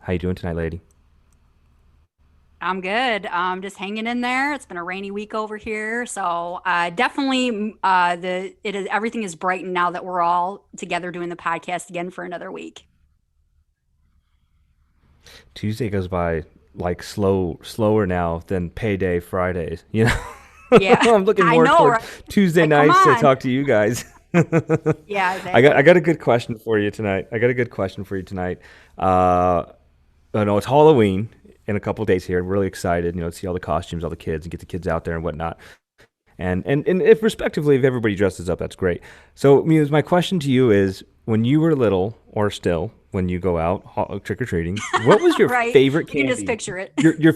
How you doing tonight, lady? I'm good. Just hanging in there. It's been a rainy week over here, so definitely the it is everything is brightened now that we're all together doing the podcast again for another week. Tuesday goes by like slower now than payday Fridays. Yeah, I'm looking I more know, towards right? Tuesday Like, come nights to on. talk to you guys. Yeah, I exactly. got a good question for you tonight. I got a good question for you tonight. Uh, I know it's Halloween in a couple of days here. I'm really excited, to see all the costumes, all the kids, and get the kids out there and whatnot. And if respectively, if everybody dresses up, that's great. So, Muse, my question to you is: when you were little, or still, when you go out trick or treating, what was your Right? favorite You can just candy? picture it. Your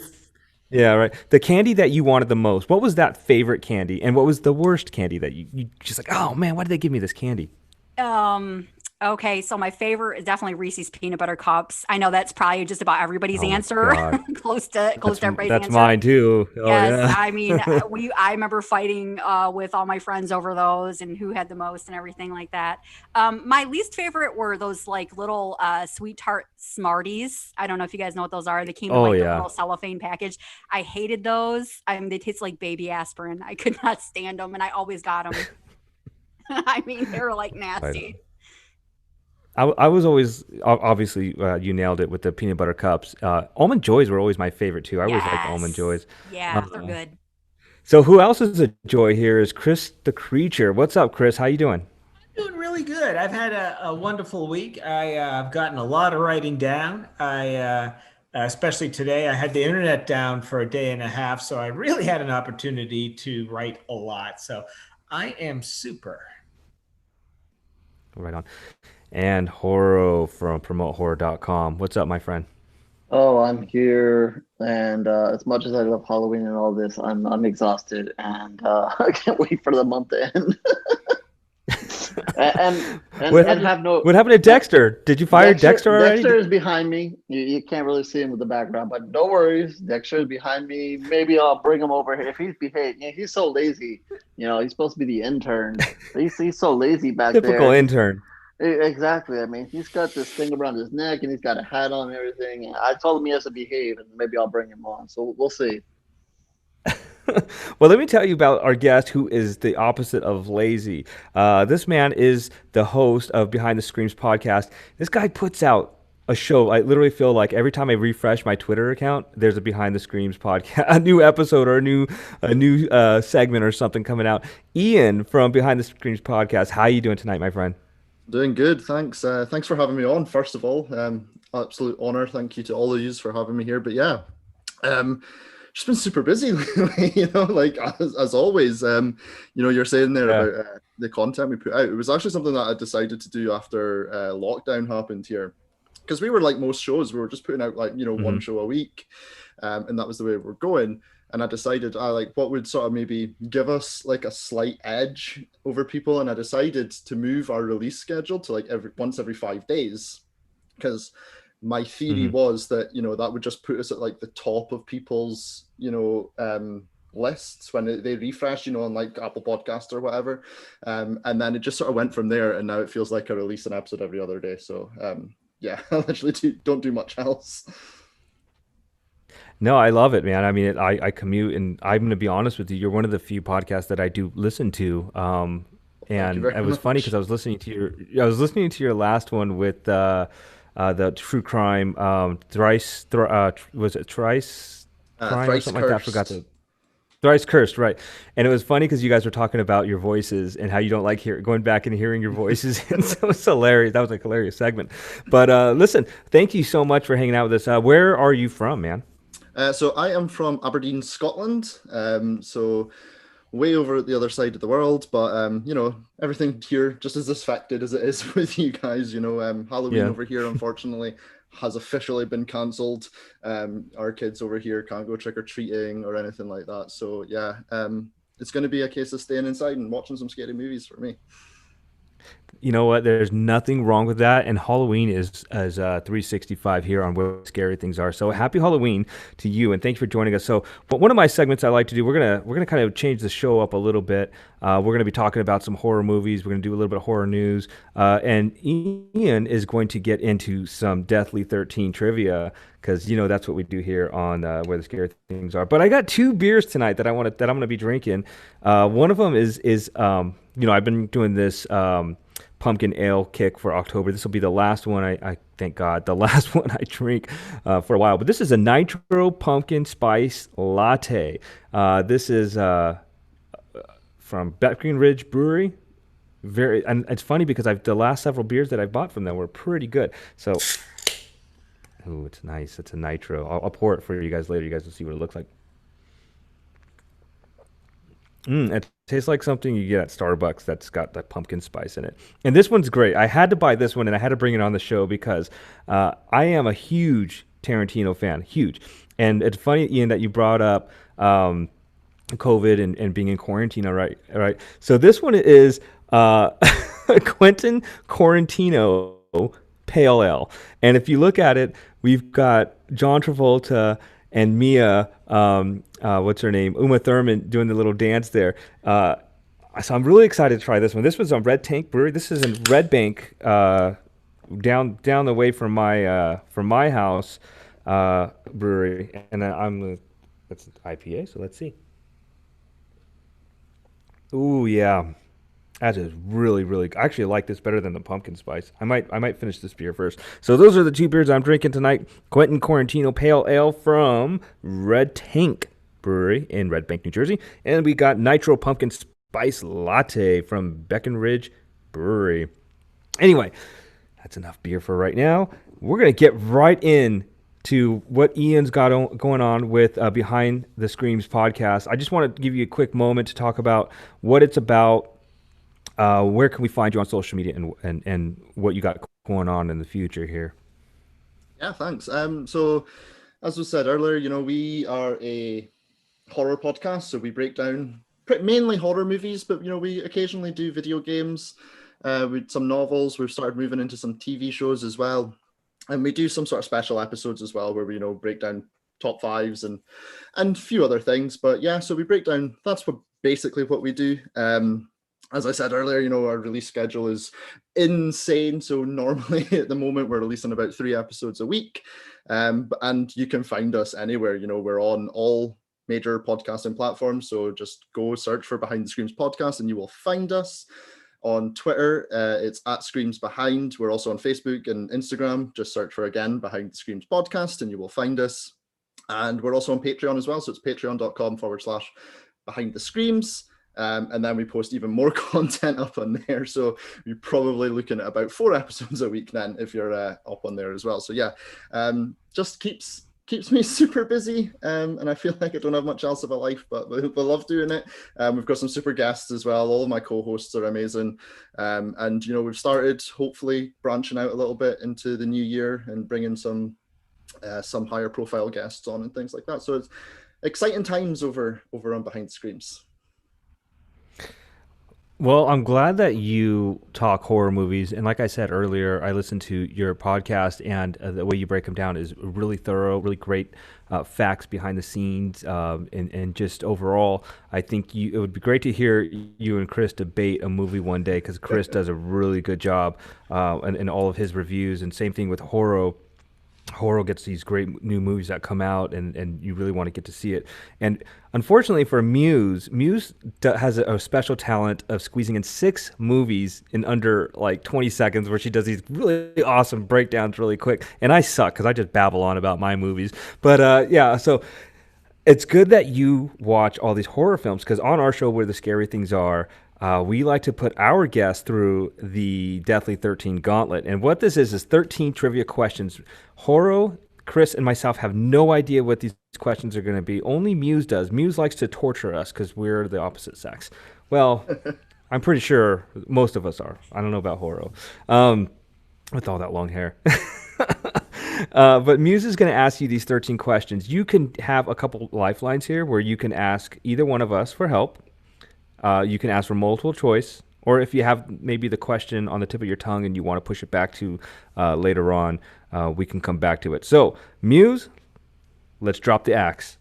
yeah, right. The candy that you wanted the most. What was that favorite candy, and what was the worst candy that you just like? Oh man, why did they give me this candy? Um, okay, so my favorite is definitely Reese's peanut butter cups. I know that's probably just about everybody's Oh my answer, god, close to everybody's that's answer. mine too. Oh Yes, yeah. I mean, I remember fighting with all my friends over those and who had the most and everything like that. My least favorite were those like little sweet tart Smarties. I don't know if you guys know what those are. They came in Oh like the yeah. little cellophane package. I hated those. I mean, they taste like baby aspirin. I could not stand them, and I always got them. I mean, they were like Right. nasty. I was always obviously you nailed it with the peanut butter cups. Almond joys were always my favorite too. I always liked almond Yes. joys. Yeah, they're Uh, good. so who else is a joy here is Chris the Creature. What's up, Chris? How you doing? Doing really good. I've had a wonderful week. I've gotten a lot of writing down. Especially today, I had the internet down for a day and a half, so I really had an opportunity to write a lot. So I am super. Right on. And Horo from PromoteHorror.com. What's up, my friend? Oh, I'm here, and as much as I love Halloween and all this, I'm exhausted, and I can't wait for the month to end. and What and happened? have no What happened to and Dexter? Did you fire Dexter. Dexter already? Dexter is behind me. You can't really see him with the background, but no worries. Dexter is behind me. Maybe I'll bring him over here if he's behaved. He's so lazy. He's supposed to be the intern. But he's so lazy back Typical there. intern. Exactly. I mean, he's got this thing around his neck and he's got a hat on and everything. And I told him he has to behave, and maybe I'll bring him on. So we'll see. Well, let me tell you about our guest who is the opposite of lazy. This man is the host of Behind the Screams podcast. This guy puts out a show. I literally feel like every time I refresh my Twitter account, there's a Behind the Screams podcast, a new episode or a new segment or something coming out. Ian from Behind the Screams podcast. How you doing tonight, my friend? Doing good, thanks. Thanks for having me on. First of all, absolute honor. Thank you to all of you for having me here. But yeah, um, just been super busy lately. Like as always. You're saying there Yeah. about the content we put out. It was actually something that I decided to do after lockdown happened here, because we were like most shows, we were just putting out like one Hmm. show a week, and that was the way we're going. And I decided I like what would sort of maybe give us like a slight edge over people, and I decided to move our release schedule to like every 5 days, because my theory Hmm. was that that would just put us at like the top of people's lists when they refresh, on like Apple Podcast or whatever, and then it just sort of went from there, and now it feels like I release an episode every other day. So yeah, I literally don't do much else. No, I love it, man. I mean, I commute, and I'm going to be honest with you. You're one of the few podcasts that I do listen to. Thank you And very it was funny because much. I was listening to your last one with the true crime, was it thrice crime or Thrice something like that? I forgot cursed. the thrice cursed, right? And it was funny because you guys were talking about your voices and how you don't like going back and hearing your voices, and so it's hilarious. That was a hilarious segment. But listen, thank you so much for hanging out with us. Where are you from, man? So I am from Aberdeen, Scotland. So way over at the other side of the world, but everything here just as affected as it is with you guys. Halloween Yeah. over here, unfortunately, has officially been cancelled. Our kids over here can't go trick or treating or anything like that. So yeah, it's going to be a case of staying inside and watching some scary movies for me. You know what? There's nothing wrong with that. And Halloween is 365 here on Where Scary Things Are. So happy Halloween to you, and thanks for joining us. So, but one of my segments I like to do, we're gonna kind of change the show up a little bit. We're gonna be talking about some horror movies. We're gonna do a little bit of horror news, and Ian is going to get into some Deathly 13 trivia because you know that's what we do here on Where the Scary Things Are. But I got two beers tonight that I'm gonna be drinking. One of them is I've been doing this. Pumpkin ale kick for October. This will be the last one, I thank God, the last one I drink for a while. But this is a Nitro Pumpkin Spice Latte. This is from Breckenridge Brewery. And it's funny because the last several beers that I bought from them were pretty good. So, ooh, it's nice. It's a Nitro. I'll pour it for you guys later. You guys will see what it looks like. It tastes like something you get at Starbucks that's got the pumpkin spice in it. And this one's great. I had to buy this one and I had to bring it on the show because I am a huge Tarantino fan. Huge. And it's funny, Ian, that you brought up COVID and being in quarantine, right? So this one is Quentin Quarantino Pale Ale. And if you look at it, we've got John Travolta and Mia, what's her name? Uma Thurman doing the little dance there. So I'm really excited to try this one. This was on Red Tank Brewery. This is in Red Bank, down the way from my house brewery. And it's IPA, so let's see. Ooh, yeah. That is really, really. I actually like this better than the pumpkin spice. I might finish this beer first. So those are the two beers I'm drinking tonight. Quentin Quarantino Pale Ale from Red Tank Brewery in Red Bank, New Jersey, and we got Nitro Pumpkin Spice Latte from Breckenridge Brewery. Anyway, that's enough beer for right now. We're gonna get right in to what Ian's got going on with Behind the Screams podcast. I just want to give you a quick moment to talk about what it's about. Where can we find you on social media and what you got going on in the future here? Yeah, thanks. So as was said earlier, we are a horror podcast, so we break down mainly horror movies, but we occasionally do video games, with some novels. We've started moving into some TV shows as well, and we do some sort of special episodes as well where we break down top fives and a few other things. But yeah, so we break down. That's basically what we do. As I said earlier, our release schedule is insane. So normally at the moment we're releasing about 3 episodes a week. And you can find us anywhere. We're on all major podcasting platforms. So just go search for Behind the Screams podcast and you will find us. On Twitter, it's at Screams Behind. We're also on Facebook and Instagram. Just search for, again, Behind the Screams podcast and you will find us. And we're also on Patreon as well. So it's patreon.com/Behind the Screams. And then we post even more content up on there. So you're probably looking at about 4 episodes a week then if you're up on there as well. So yeah, just keeps me super busy. And I feel like I don't have much else of a life, but we love doing it. We've got some super guests as well. All of my co-hosts are amazing. And we've started hopefully branching out a little bit into the new year and bringing some higher profile guests on and things like that. So it's exciting times over on Behind the Screams. Well, I'm glad that you talk horror movies. And like I said earlier, I listened to your podcast, and the way you break them down is really thorough, really great facts behind the scenes. And just overall, I think it would be great to hear you and Chris debate a movie one day, because Chris does a really good job in all of his reviews. And same thing with horror. Horror gets these great new movies that come out, and you really want to get to see it. And unfortunately for Muse has a special talent of squeezing in 6 movies in under like 20 seconds, where she does these really awesome breakdowns really quick. And I suck because I just babble on about my movies. But yeah, so it's good that you watch all these horror films, because on our show, Where the Scary Things Are, we like to put our guests through the Deathly 13 Gauntlet. And what this is 13 trivia questions. Horo, Chris, and myself have no idea what these questions are going to be. Only Muse does. Muse likes to torture us because we're the opposite sex. Well, I'm pretty sure most of us are. I don't know about Horo, with all that long hair. But Muse is going to ask you these 13 questions. You can have a couple lifelines here where you can ask either one of us for help. You can ask for multiple choice, or if you have maybe the question on the tip of your tongue and you want to push it back to later on, we can come back to it. So, Muse, let's drop the axe.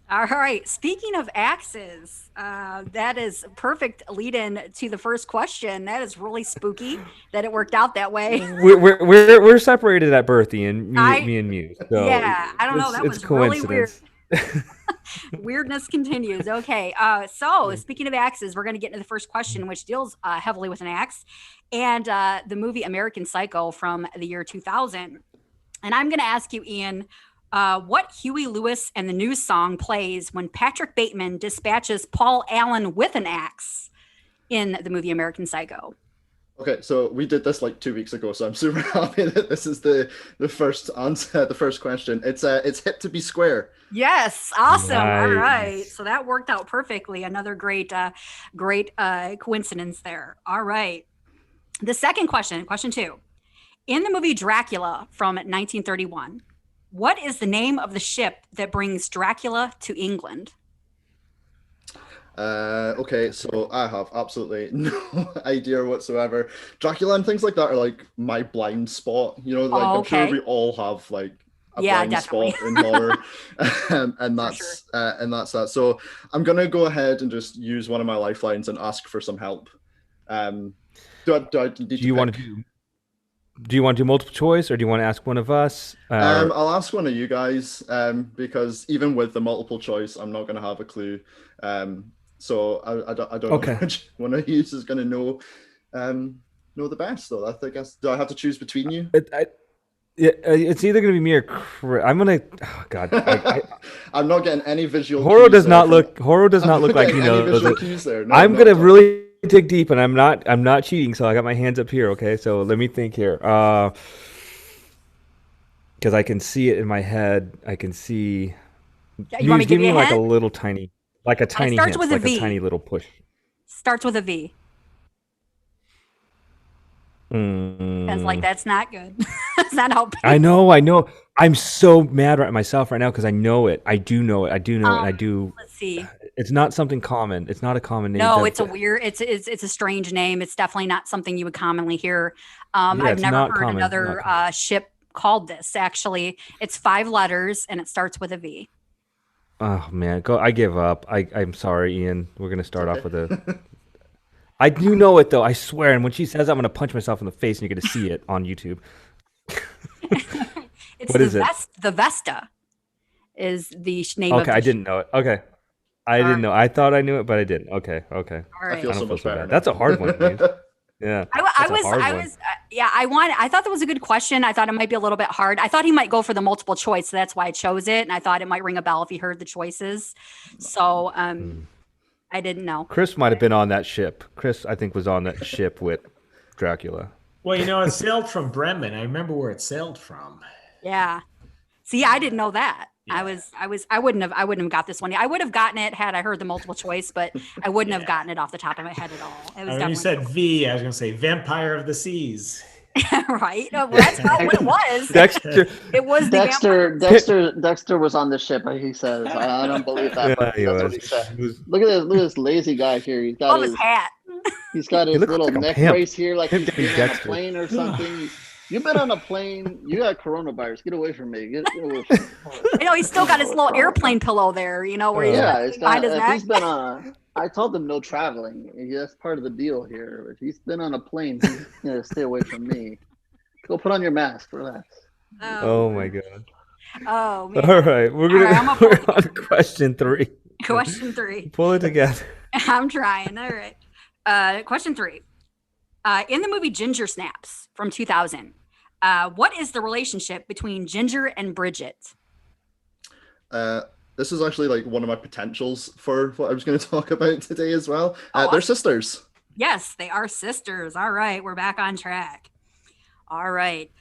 All right. Speaking of axes, that is a perfect lead-in to the first question. That is really spooky that it worked out that way. We're separated at birth, Ian. Me and Muse. So Yeah, I don't know. That it's was really weird. coincidence. Weirdness continues. Okay. So speaking of axes, we're going to get into the first question, which deals heavily with an axe, and the movie American Psycho from the year 2000. And I'm going to ask you, Ian, what Huey Lewis and the News song plays when Patrick Bateman dispatches Paul Allen with an axe in the movie American Psycho? Okay, so we did this like 2 weeks ago, so I'm super happy that this is the first answer, the first question. It's Hip to Be Square. Yes, awesome. All Nice. right, so that worked out perfectly. Another great coincidence there. All right, the second question, question 2. In the movie Dracula from 1931, what is the name of the ship that brings Dracula to England? Okay, so I have absolutely no idea whatsoever. Dracula and things like that are like my blind spot. You know, like Oh, I'm sure okay. we all have like a Yeah, blind definitely. spot in horror, and sure. that's that. So I'm gonna go ahead and just use one of my lifelines and ask for some help. Do I need Do to you want pick? to do you want to do multiple choice, or do you want to ask one of us? I'll ask one of you guys, because even with the multiple choice, I'm not going to have a clue. So I don't Okay. know which one of you is going to know the best, though. I guess, do I have to choose between you? It's either going to be me or Chris. I'm gonna. Oh God. I'm not getting any visual Horror cues does there not from- look. Horror does I'm not look like getting he any knows visual it. cues there. No, I'm not gonna at all. really dig deep, and I'm not cheating. So I got my hands up here. Okay, so let me think here. Because I can see it in my head. I can see. Yeah, you want me to Give give you me a like a hint? little tiny, like a tiny starts hint, with a like V. a tiny little push. Starts with a V. It's like, Mm. that's not good. That's not helping. I know. I'm so mad at myself right now because I know it. I do know it. I do know it. And I do. Let's see. It's not something common. It's not a common name. No, it's a weird. It's a strange name. It's definitely not something you would commonly hear. Yeah, I've it's never not heard common, not another common. ship called this. Actually, it's 5 letters and it starts with a V. Oh man, I give up. I'm sorry, Ian. We're gonna start off Okay. with a. I do know it though. I swear. And when she says, I'm gonna punch myself in the face, and you're gonna see it on YouTube. It's What is it? The Vesta is the name of Okay, the I didn't know it. Okay, I didn't know. I thought I knew it, but I didn't. Okay. All I right. feel I so don't feel much so better bad. now. That's a hard one, dude. Yeah. I That's a hard one. was, yeah, I thought that was a good question. I thought it might be a little bit hard. I thought he might go for the multiple choice. So that's why I chose it. And I thought it might ring a bell if he heard the choices. So, I didn't know. Chris might have been on that ship. Chris, I think, was on that ship with Dracula. Well, you know, it sailed from Bremen. I remember where it sailed from. Yeah. See, I didn't know that. I wouldn't have got this one. I would have gotten it had I heard the multiple choice, but I wouldn't have gotten it off the top of my head at all. It was When you definitely said V, I was going to say Vampire of the Seas. right. Well, that's not what it was. Dexter. It was the vampire. Dexter was on the ship. He says, I don't believe that, Yeah, but he that's was. what he said. He was- Look at this lazy guy here. He's Oh, got his hat. he's got his looks little like a neck pimp. brace here, like he's Pimp been on a Dexter. plane or something. You've been on a plane. You got coronavirus. Get away from me. Get away from me. You know, he's still got his little airplane pillow there, you know, where he's Yeah, got it's it behind got, his if neck. he's been on a, I told him no traveling. That's part of the deal here. If he's been on a plane, he's gonna stay away from me. Go put on your mask. Relax. Oh my god. Oh, man. All right, we're All right, I'm gonna a- we're on question 3. Question 3. Pull it together. I'm trying. All right. Question 3. In the movie Ginger Snaps from 2000, what is the relationship between Ginger and Bridget? This is actually like one of my potentials for what I was going to talk about today as well. Oh, They're sisters. Yes, they are sisters. All right, we're back on track. All right.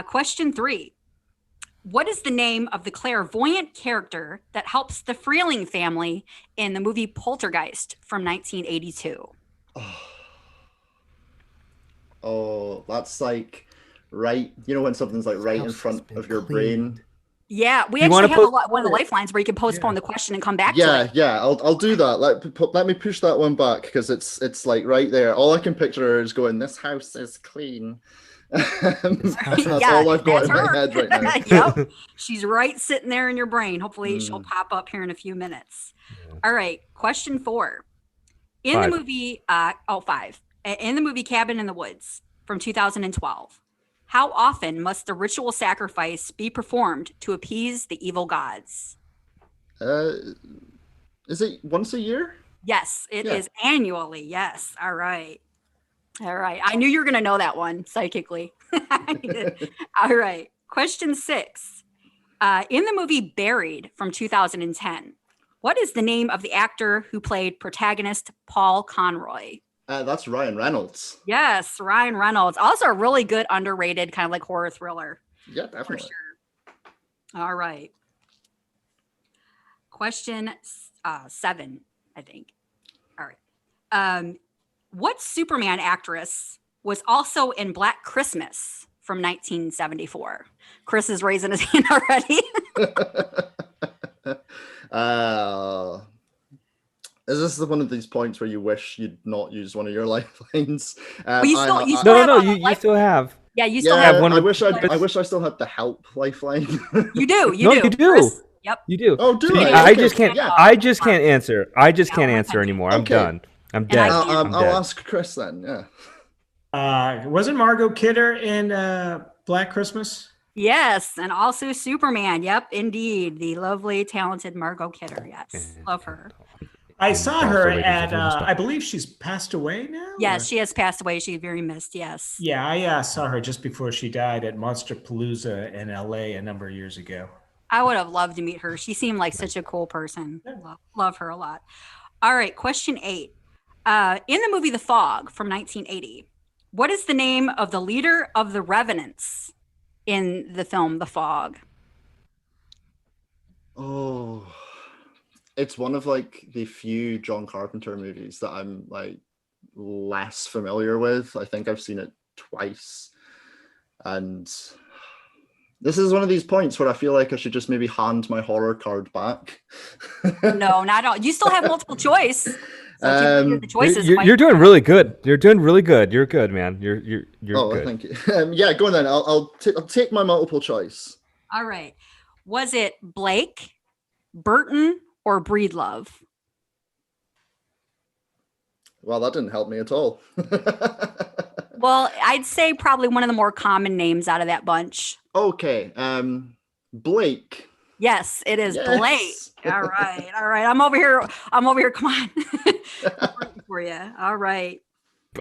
Question 3. What is the name of the clairvoyant character that helps the Freeling family in the movie Poltergeist from 1982? Oh, that's like right. You know when something's like right in house has front been of your cleaned. brain. Yeah, we You wanna actually have post- one of the lifelines where you can postpone the question and come back to Yeah, it. yeah, I'll do that. Let me push that one back because it's like right there. All I can picture her is going, "This house is clean." That's Yeah, all I've got that's in my her. head right now. Yep. She's right sitting there in your brain. Hopefully she'll Mm. pop up here in a few minutes. All right. Question 4. In Five. the movie, 5. In the movie Cabin in the Woods from 2012, how often must the ritual sacrifice be performed to appease the evil gods? Is it once a year? Yes, it Yeah. is annually. Yes. All right. All right. I knew you were going to know that one psychically. All right. Question 6. In the movie Buried from 2010, what is the name of the actor who played protagonist Paul Conroy? That's Ryan Reynolds. Yes, Ryan Reynolds. Also a really good underrated kind of like horror thriller Yeah, for definitely. sure. All right. Question 7, I think. All right. What Superman actress was also in Black Christmas from 1974? Chris is raising his hand already. Is this one of these points where you wish you'd not used one of your lifelines? Well, you still No, have no, a you life- still have. Yeah, you still yeah, have one I with- wish I still had the help lifeline. You do. You No, do. you do. Chris, yep. You do. Oh, do See, I? I Okay, just can't. yeah. I just can't answer. I just can't Yeah, answer anymore. I'm Okay. done. I'm And I dead. can't- I'm I'll dead. ask Chris then. Yeah. Wasn't Margot Kidder in Black Christmas? Yes, and also Superman. Yep, indeed. The lovely, talented Margot Kidder. Yes, love her. I And saw also her Ladies at, and Gentlemen. I believe she's passed away now? Yes, or- she has passed away. She's very missed. Yes. Yeah, I saw her just before she died at Monster Palooza in LA a number of years ago. I would have loved to meet her. She seemed like such a cool person. Love her a lot. All right, question 8. In the movie The Fog from 1980, what is the name of the leader of the Revenants in the film The Fog? Oh, it's one of like the few John Carpenter movies that I'm like less familiar with. I think I've seen it twice, and this is one of these points where I feel like I should just maybe hand my horror card back. No, not at all. You still have multiple choice. So if you hear the choices, it You're, might- you're doing really good. You're doing really good. You're good, man. You're Oh, good. thank you. Yeah, go on then. I'll take my multiple choice. All right. Was it Blake, Burton, or Breedlove? Well, that didn't help me at all. Well, I'd say probably one of the more common names out of that bunch. Okay, Blake. Yes, it is Yes. Blake. All right. All right. I'm over here. Come on. I'm rooting for you. All right.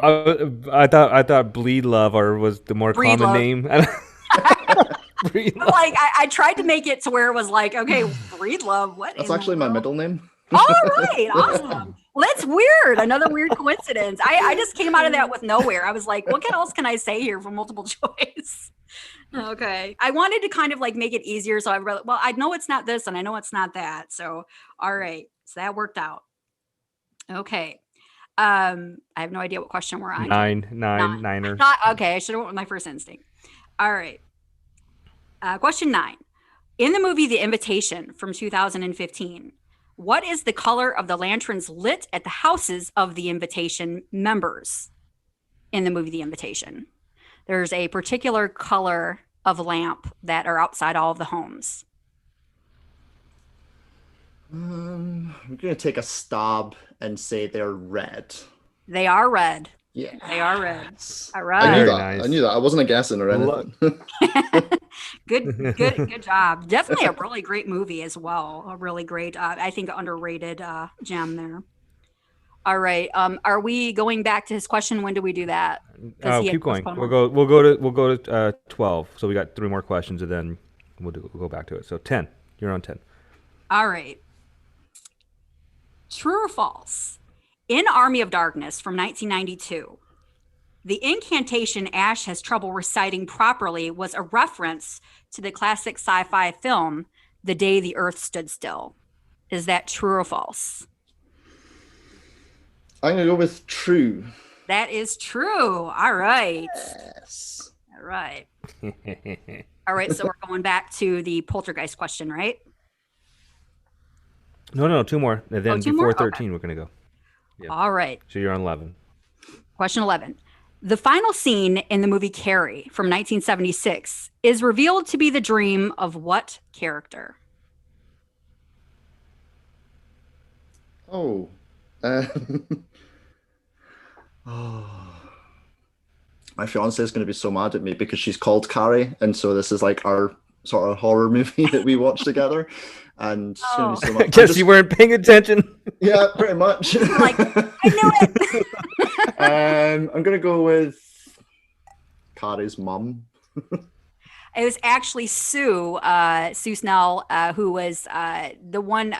I thought Bleed Love or was the more Breed common Love. name. Breed But Love. like I tried to make it to where it was like, okay, Breedlove. What? That's in the actually my world? middle name. All right. Awesome. Well, that's weird. Another weird coincidence. I just came out of that with nowhere. I was like, what else can I say here for multiple choice? Okay. I wanted to kind of like make it easier. So I know it's not this and I know it's not that. So, all right. So that worked out. Okay. I have no idea what question we're on. Niner. Not okay. I should have went with my first instinct. All right. Question 9. In the movie The Invitation from 2015, what is the color of the lanterns lit at the houses of the Invitation members in the movie The Invitation? There's a particular color of lamp that are outside all of the homes. I'm gonna take a stab and say they're red. They are red. Yeah. They are red. All I knew right. Very that. nice. I knew that. I wasn't guessing or anything. Good job. Definitely a really great movie as well. A really great, I think, underrated gem there. All right. Are we going back to his question? When do we do that? 'Cause he had Keep going. postponed We'll go to 12. So we got 3 more questions and then we'll go back to it. So 10. You're on 10. All right. True or false? In Army of Darkness from 1992, the incantation Ash has trouble reciting properly was a reference to the classic sci-fi film The Day the Earth Stood Still. Is that true or false? I'm gonna go with true. That is true. All right. Yes. All right. All right, so we're going back to the poltergeist question, right? No, 2 more. And then two before more? 13, we're going to go. Yeah. All right. So you're on 11. Question 11. The final scene in the movie Carrie from 1976 is revealed to be the dream of what character? Oh. Oh. My fiance is going to be so mad at me because she's called Carrie, and so this is like our sort of horror movie that we watch together, and she's going to be so I mad. guess you weren't paying attention. Yeah, pretty much. Like, I knew it. I'm going to go with Carrie's mum. It was actually Sue Snell, who was the one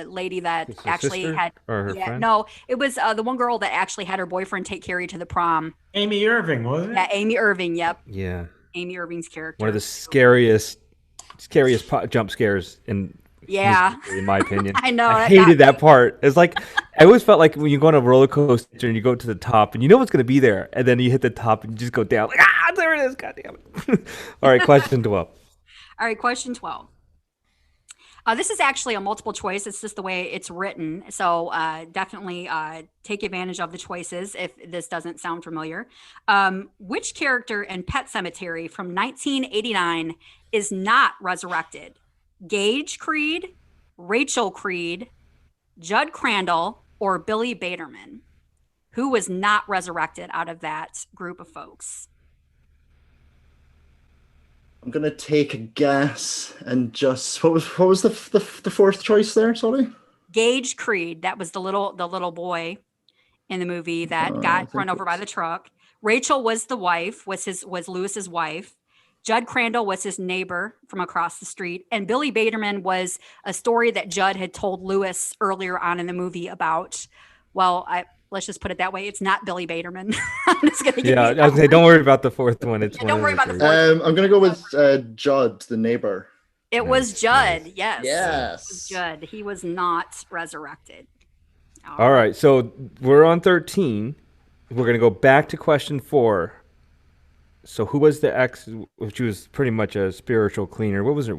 lady that Is her actually sister had. or her friend? No, it was the one girl that actually had her boyfriend take Carrie to the prom. Amy Irving, wasn't it? Yeah, Amy Irving. Yep, Yeah. Amy Irving's character. One of the scariest jump scares Yeah. in my opinion. I know, I that hated got that part. It's like I always felt like when you go on a roller coaster and you go to the top and you know what's going to be there, and then you hit the top and you just go down like there it is. God damn it! All right, question 12. All right, question 12. This is actually a multiple choice. It's just the way it's written. So definitely take advantage of the choices if this doesn't sound familiar. Which character in Pet Sematary from 1989 is not resurrected? Gage Creed, Rachel Creed, Judd Crandall, or Billy Baderman? Who was not resurrected out of that group of folks? I'm gonna take a guess and just what was the fourth choice there? Sorry, Gage Creed. That was the little boy in the movie that got run over by the truck. Rachel was the wife. Was Lewis's wife. Judd Crandall was his neighbor from across the street, and Billy Baderman was a story that Judd had told Lewis earlier on in the movie about. Well, let's just put it that way. It's not Billy Baderman. I'm just gonna give Yeah, you I was gonna say, don't worry about the fourth one. It's Yeah, don't worry about the fourth. I'm gonna go with Judd, the neighbor. It was Nice, Judd. nice. Yes. Yes. It was Judd. He was not resurrected. All right, so we're on 13. We're gonna go back to question 4. So who was the ex? She was pretty much a spiritual cleaner. What was her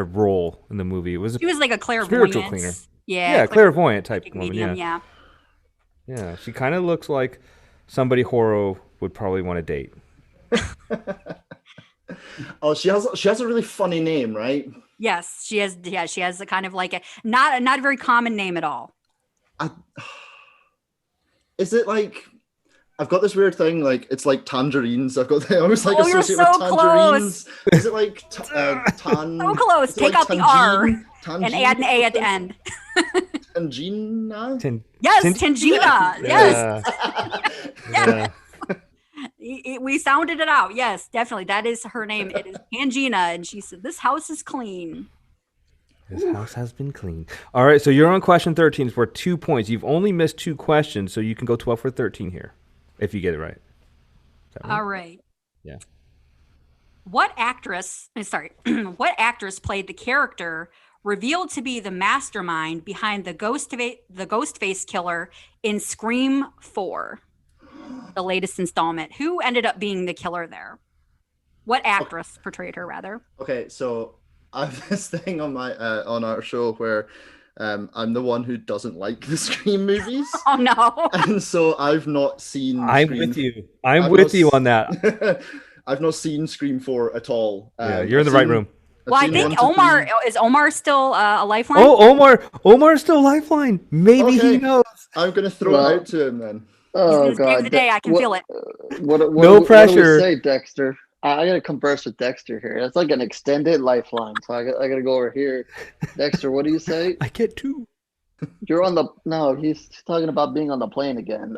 role in the movie? Was it She was like a clairvoyant. spiritual cleaner? Yeah. Clairvoyant type woman. medium, Yeah, yeah. She kind of looks like somebody Horo would probably want to date. Oh, she has a really funny name, right? Yes, she has. Yeah, she has a kind of like a not a very common name at all. Is it like I've got this weird thing like it's like tangerines. I always like you're associate so with tangerines. Is it like tan? So close. is it Take like out the R tangine? and add an A at the end. Tangina? Yes, Tin- Tangina. Yes, Yeah. we sounded it out. Yes, definitely. That is her name. It is Tangina, and she said, "This house is clean." This house has been cleaned. All right, so you're on question 13 for 2 points. You've only missed 2 questions, so you can go 12 for 13 here if you get it right. Is that right? All right. Yeah. What actress played the character revealed to be the mastermind behind the Ghostface killer in Scream 4, the latest installment? Who ended up being the killer there? What actress portrayed her, rather? Okay, so I have this thing on my on our show where I'm the one who doesn't like the Scream movies, Oh no. and so I've not seen. I'm Scream. with you. I'm I've with not you s- on that. I've not seen Scream 4 at all. Yeah, you're in the right room. Well, I think Omar is Omar still a lifeline? Oh, Omar's still Lifeline. Maybe he Okay. knows. I'm gonna throw Well, it out to him then. Oh He's gonna save God! the day. I can feel it. What No what do pressure. we say, Dexter? I gotta converse with Dexter here. That's like an extended lifeline. So I gotta go over here. Dexter, what do you say? I get 2. You're on the no. He's talking about being on the plane again.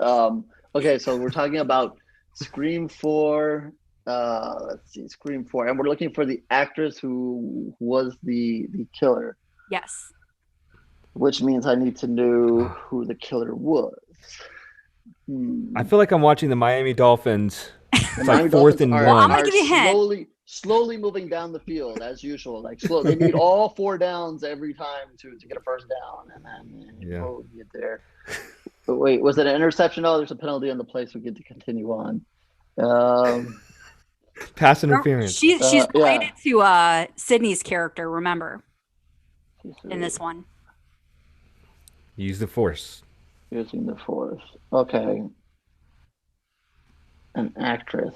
Okay, so we're talking about Scream 4. Let's see, Scream 4, and we're looking for the actress who was the killer, Yes. which means I need to know who the killer was. I feel like I'm watching the Miami Dolphins. The It's Miami like 4th Dolphins and are- Well, I'm 1. gonna give you a hint. Slowly moving down the field as usual. Like slow, they need all 4 downs every time to get a first down, and then Yeah. get there. But wait, was it an interception? Oh, there's a penalty on the play, so we get to continue on. Pass interference. She's Yeah. related to Sydney's character, remember, in this one. Use the force. Using the force. Okay. An actress.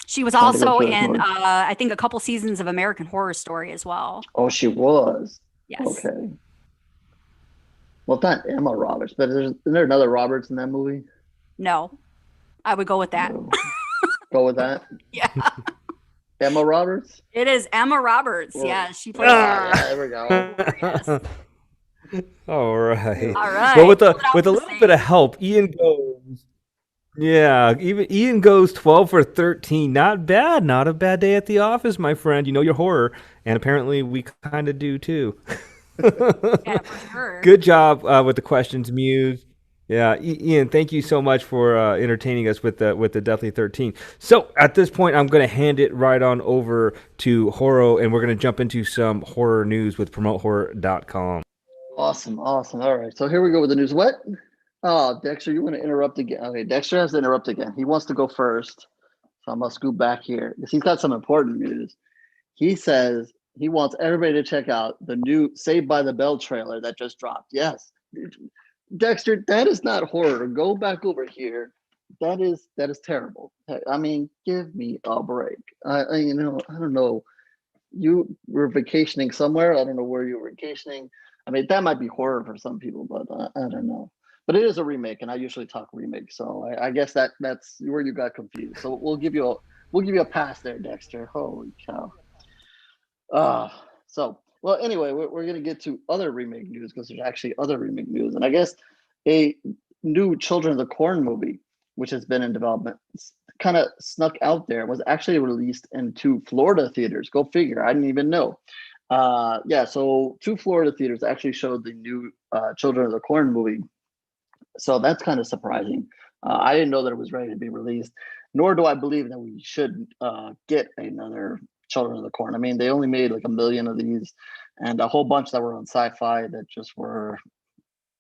She was Trying to go also through the in notes. I think a couple seasons of American Horror Story as well. Oh, she was. Yes. Okay. Well, it's not Emma Roberts, but isn't there another Roberts in that movie? No. I would go with that. No. Go with that. Yeah. Emma Roberts. It is Emma Roberts. Well, Yeah, she plays. Yeah, there we go. Yes. All right. All right. Well, with Pull it out a the little bit of same. help, Ian goes. Yeah, even Ian goes 12 for 13. Not bad. Not a bad day at the office, my friend. You know your horror, and apparently we kind of do too. Yeah, for sure. Good job with the questions, Muse. Yeah, Ian, thank you so much for entertaining us with the Deathly 13. So at this point, I'm going to hand it right on over to Horo, and we're going to jump into some horror news with PromoteHorror.com. Awesome. All right. So here we go with the news. What? Oh, Dexter, you want to interrupt again? Okay, Dexter has to interrupt again. He wants to go first. So I'm going to scoot back here because he's got some important news. He says he wants everybody to check out the new Saved by the Bell trailer that just dropped. Yes. Dexter, that is not horror. Go back over here. That is terrible. I mean, give me a break. I don't know. You were vacationing somewhere. I don't know where you were vacationing. I mean, that might be horror for some people, but I don't know. But it is a remake, and I usually talk remake, so I guess that's where you got confused. So we'll give you a pass there, Dexter. Holy cow! Well, anyway, we're gonna get to other remake news because there's actually other remake news, and I guess a new Children of the Corn movie, which has been in development, kind of snuck out there, was actually released in 2 Florida theaters. Go figure. I didn't even know. Yeah, so 2 Florida theaters actually showed the new Children of the Corn movie. So that's kind of surprising. I didn't know that it was ready to be released, nor do I believe that we should get another Children of the Corn. I mean, they only made like 1 million of these, and a whole bunch that were on Sci-Fi that just were,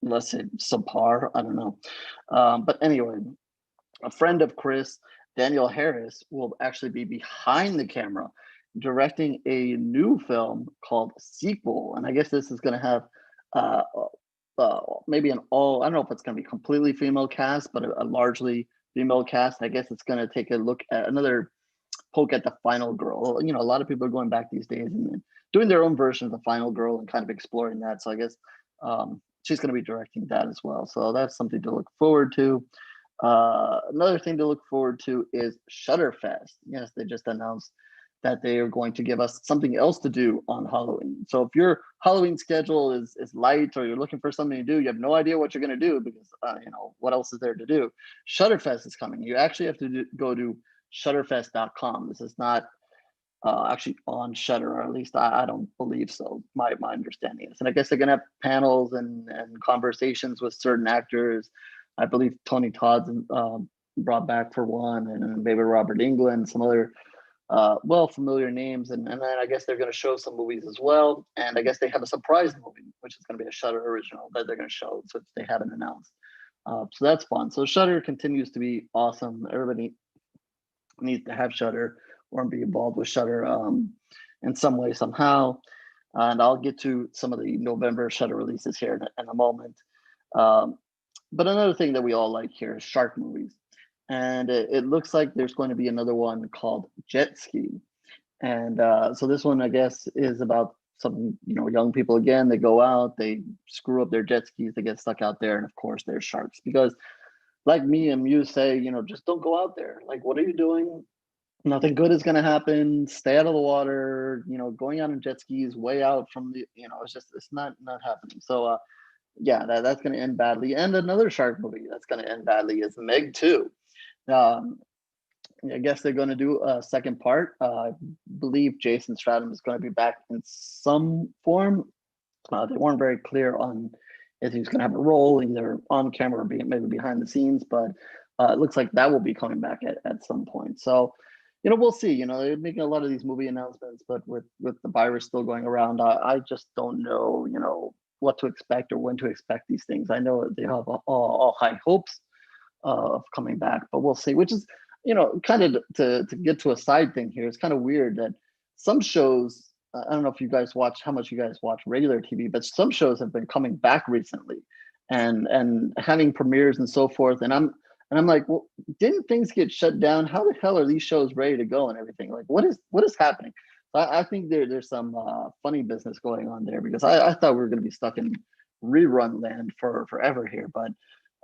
let's say, subpar. I don't know. But anyway, a friend of Chris, Daniel Harris, will actually be behind the camera directing a new film called Sequel. And I guess this is going to have maybe I don't know if it's going to be completely female cast, but a largely female cast. I guess it's going to take a look at another poke at the Final Girl. You know, a lot of people are going back these days and doing their own version of the Final Girl and kind of exploring that. So I guess she's going to be directing that as well. So that's something to look forward to. Another thing to look forward to is Shutterfest. Yes, they just announced that they are going to give us something else to do on Halloween. So if your Halloween schedule is light, or you're looking for something to do, you have no idea what you're going to do because what else is there to do? Shutterfest is coming. You actually have to go to Shutterfest.com. This is not actually on Shutter, or at least I don't believe so. My understanding is, and I guess they're gonna have panels and conversations with certain actors. I believe Tony Todd's brought back for one, and maybe Robert Englund, some other familiar names, and then I guess they're going to show some movies as well. And I guess they have a surprise movie, which is going to be a Shutter original that they're going to show, so they haven't announced. So that's fun. So Shutter continues to be awesome. Everybody needs to have Shutter or be involved with Shutter in some way, somehow. And I'll get to some of the November Shutter releases here in a moment. But another thing that we all like here is shark movies. And it looks like there's going to be another one called Jet Ski. And so this one, I guess, is about some, young people again. They go out, they screw up their jet skis, they get stuck out there, and of course, there's sharks. Because, like me and you say, just don't go out there. Like, what are you doing? Nothing good is going to happen. Stay out of the water. Going out on jet skis way out from the, it's not happening. So, yeah, that's going to end badly. And another shark movie that's going to end badly is Meg 2. I guess they're going to do a second part. I believe Jason Statham is going to be back in some form. They weren't very clear on if he's going to have a role either on camera or maybe behind the scenes, but it looks like that will be coming back at some point. So, we'll see. They're making a lot of these movie announcements, but with the virus still going around, I just don't know, what to expect or when to expect these things. I know they have all high hopes of coming back, but we'll see. Which is, kind of to get to a side thing here, it's kind of weird that some shows, I don't know if you guys watch, how much you guys watch regular TV, but some shows have been coming back recently and having premieres and so forth. And I'm like, well, didn't things get shut down? How the hell are these shows ready to go and everything? Like, what is happening? I think there's some funny business going on there, because I thought we were going to be stuck in rerun land for forever here, but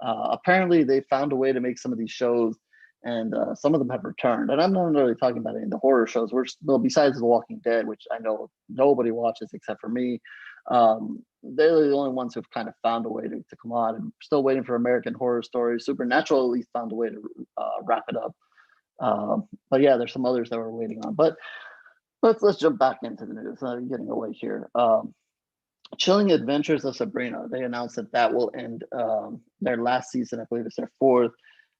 apparently they found a way to make some of these shows, and some of them have returned. And I'm not really talking about any of the horror shows. Well, besides The Walking Dead, which I know nobody watches except for me. They're the only ones who've kind of found a way to come on. And still waiting for American Horror Story. Supernatural at least found a way to wrap it up. But yeah, there's some others that we're waiting on. But let's jump back into the news. Getting away here. Chilling Adventures of Sabrina. They announced that will end their last season. I believe it's their fourth.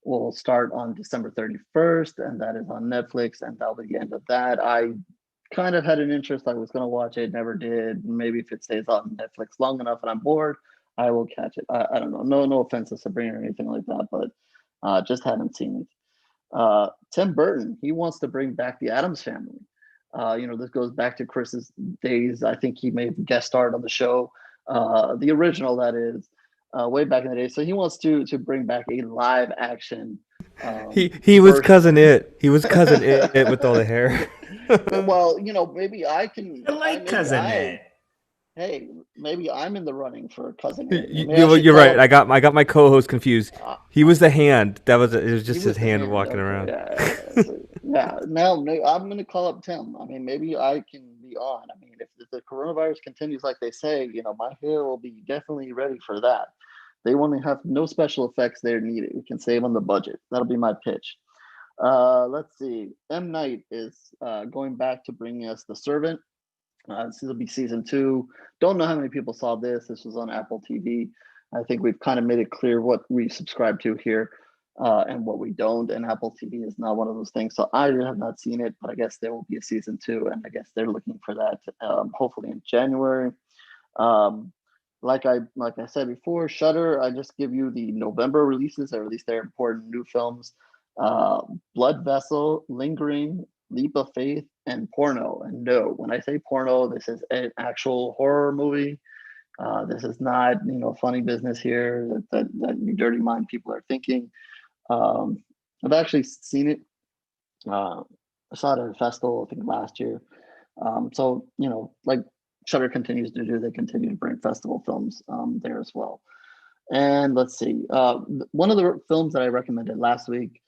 Will start on December 31st, and that is on Netflix, and that'll be the end of that. I kind of had an interest. I was going to watch it, never did. Maybe if it stays on Netflix long enough and I'm bored, I will catch it. I don't know. No offense to Sabrina or anything like that, but just haven't seen it. Tim Burton, he wants to bring back the Addams Family. This goes back to Chris's days. I think he made guest starred on the show, the original, that is, way back in the day. So he wants to bring back a live action. He was cousin it. He was cousin it with all the hair. Well, maybe I can. I like Cousin Ed. Hey, maybe I'm in the running for Cousin Ed. You're right. I got my co-host confused. He was the hand. It was just his hand walking around. Yeah. Now I'm going to call up Tim. I mean, maybe I can be on. I mean, if the coronavirus continues like they say, my hair will be definitely ready for that. They want to have no special effects there needed. We can save on the budget. That'll be my pitch. Let's see. M. Night is going back to bringing us The Servant. This will be season 2. Don't know how many people saw this. This was on Apple TV. I think we've kind of made it clear what we subscribe to here and what we don't. And Apple TV is not one of those things. So I have not seen it, but I guess there will be a season 2. And I guess they're looking for that hopefully in January. Like I said before, Shudder, I just give you the November releases, or at least their important new films. Blood Vessel, Lingering, Leap of Faith, and Porno. And no, when I say porno, this is an actual horror movie. This is not, funny business here that you dirty mind people are thinking. I've actually seen it. I saw it at a festival, I think last year. So, like Shudder continues to do, they continue to bring festival films there as well. And let's see. One of the films that I recommended last week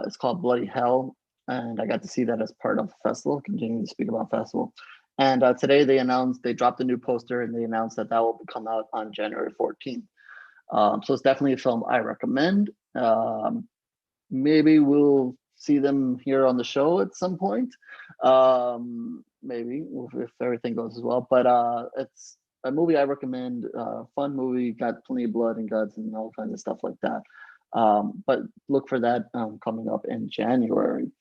is called Bloody Hell. And I got to see that as part of the festival, continuing to speak about festival. And today they dropped a new poster, and they announced that will come out on January 14th. So it's definitely a film I recommend. Maybe we'll see them here on the show at some point. Maybe if everything goes as well. But it's a movie I recommend. Fun movie, got plenty of blood and guts and all kinds of stuff like that. But look for that coming up in January.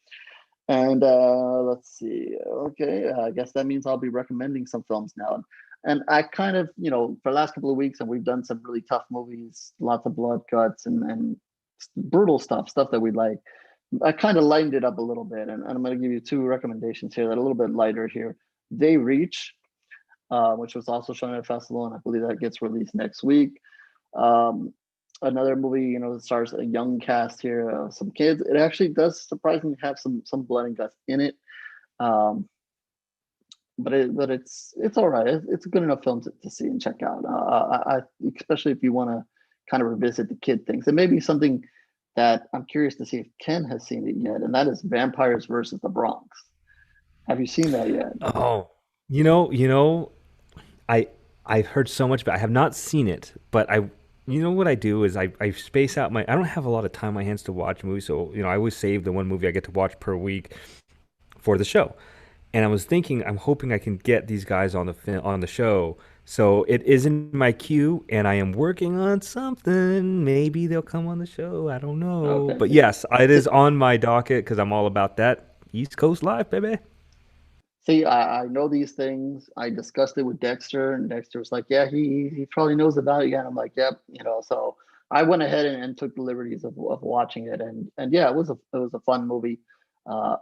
And let's see. Okay, I guess that means I'll be recommending some films now. And I kind of, for the last couple of weeks, and we've done some really tough movies, lots of blood, guts, and brutal stuff that we like. I kind of lightened it up a little bit, and I'm going to give you 2 recommendations here that are a little bit lighter here. They Reach, which was also shown at a festival, and I believe that gets released next week. Another movie, stars a young cast here, some kids. It actually does surprisingly have some blood and guts in it, but it's all right. It's a good enough film to see and check out. I especially if you want to kind of revisit the kid things. It may be something that I'm curious to see if Ken has seen it yet, and that is Vampires versus the Bronx. Have you seen that yet? Oh, I've heard so much, but I have not seen it. But what I do is I space out I don't have a lot of time on my hands to watch movies, so I always save the one movie I get to watch per week for the show. And I was thinking, I'm hoping I can get these guys on the show. So it is in my queue, and I am working on something. Maybe they'll come on the show. I don't know. Okay. But yes, it is on my docket because I'm all about that East Coast life, baby. See, I know these things. I discussed it with Dexter, and Dexter was like, yeah, he probably knows about it. Yeah, and I'm like, yep, so I went ahead and took the liberties of watching it, and yeah, it was a fun movie.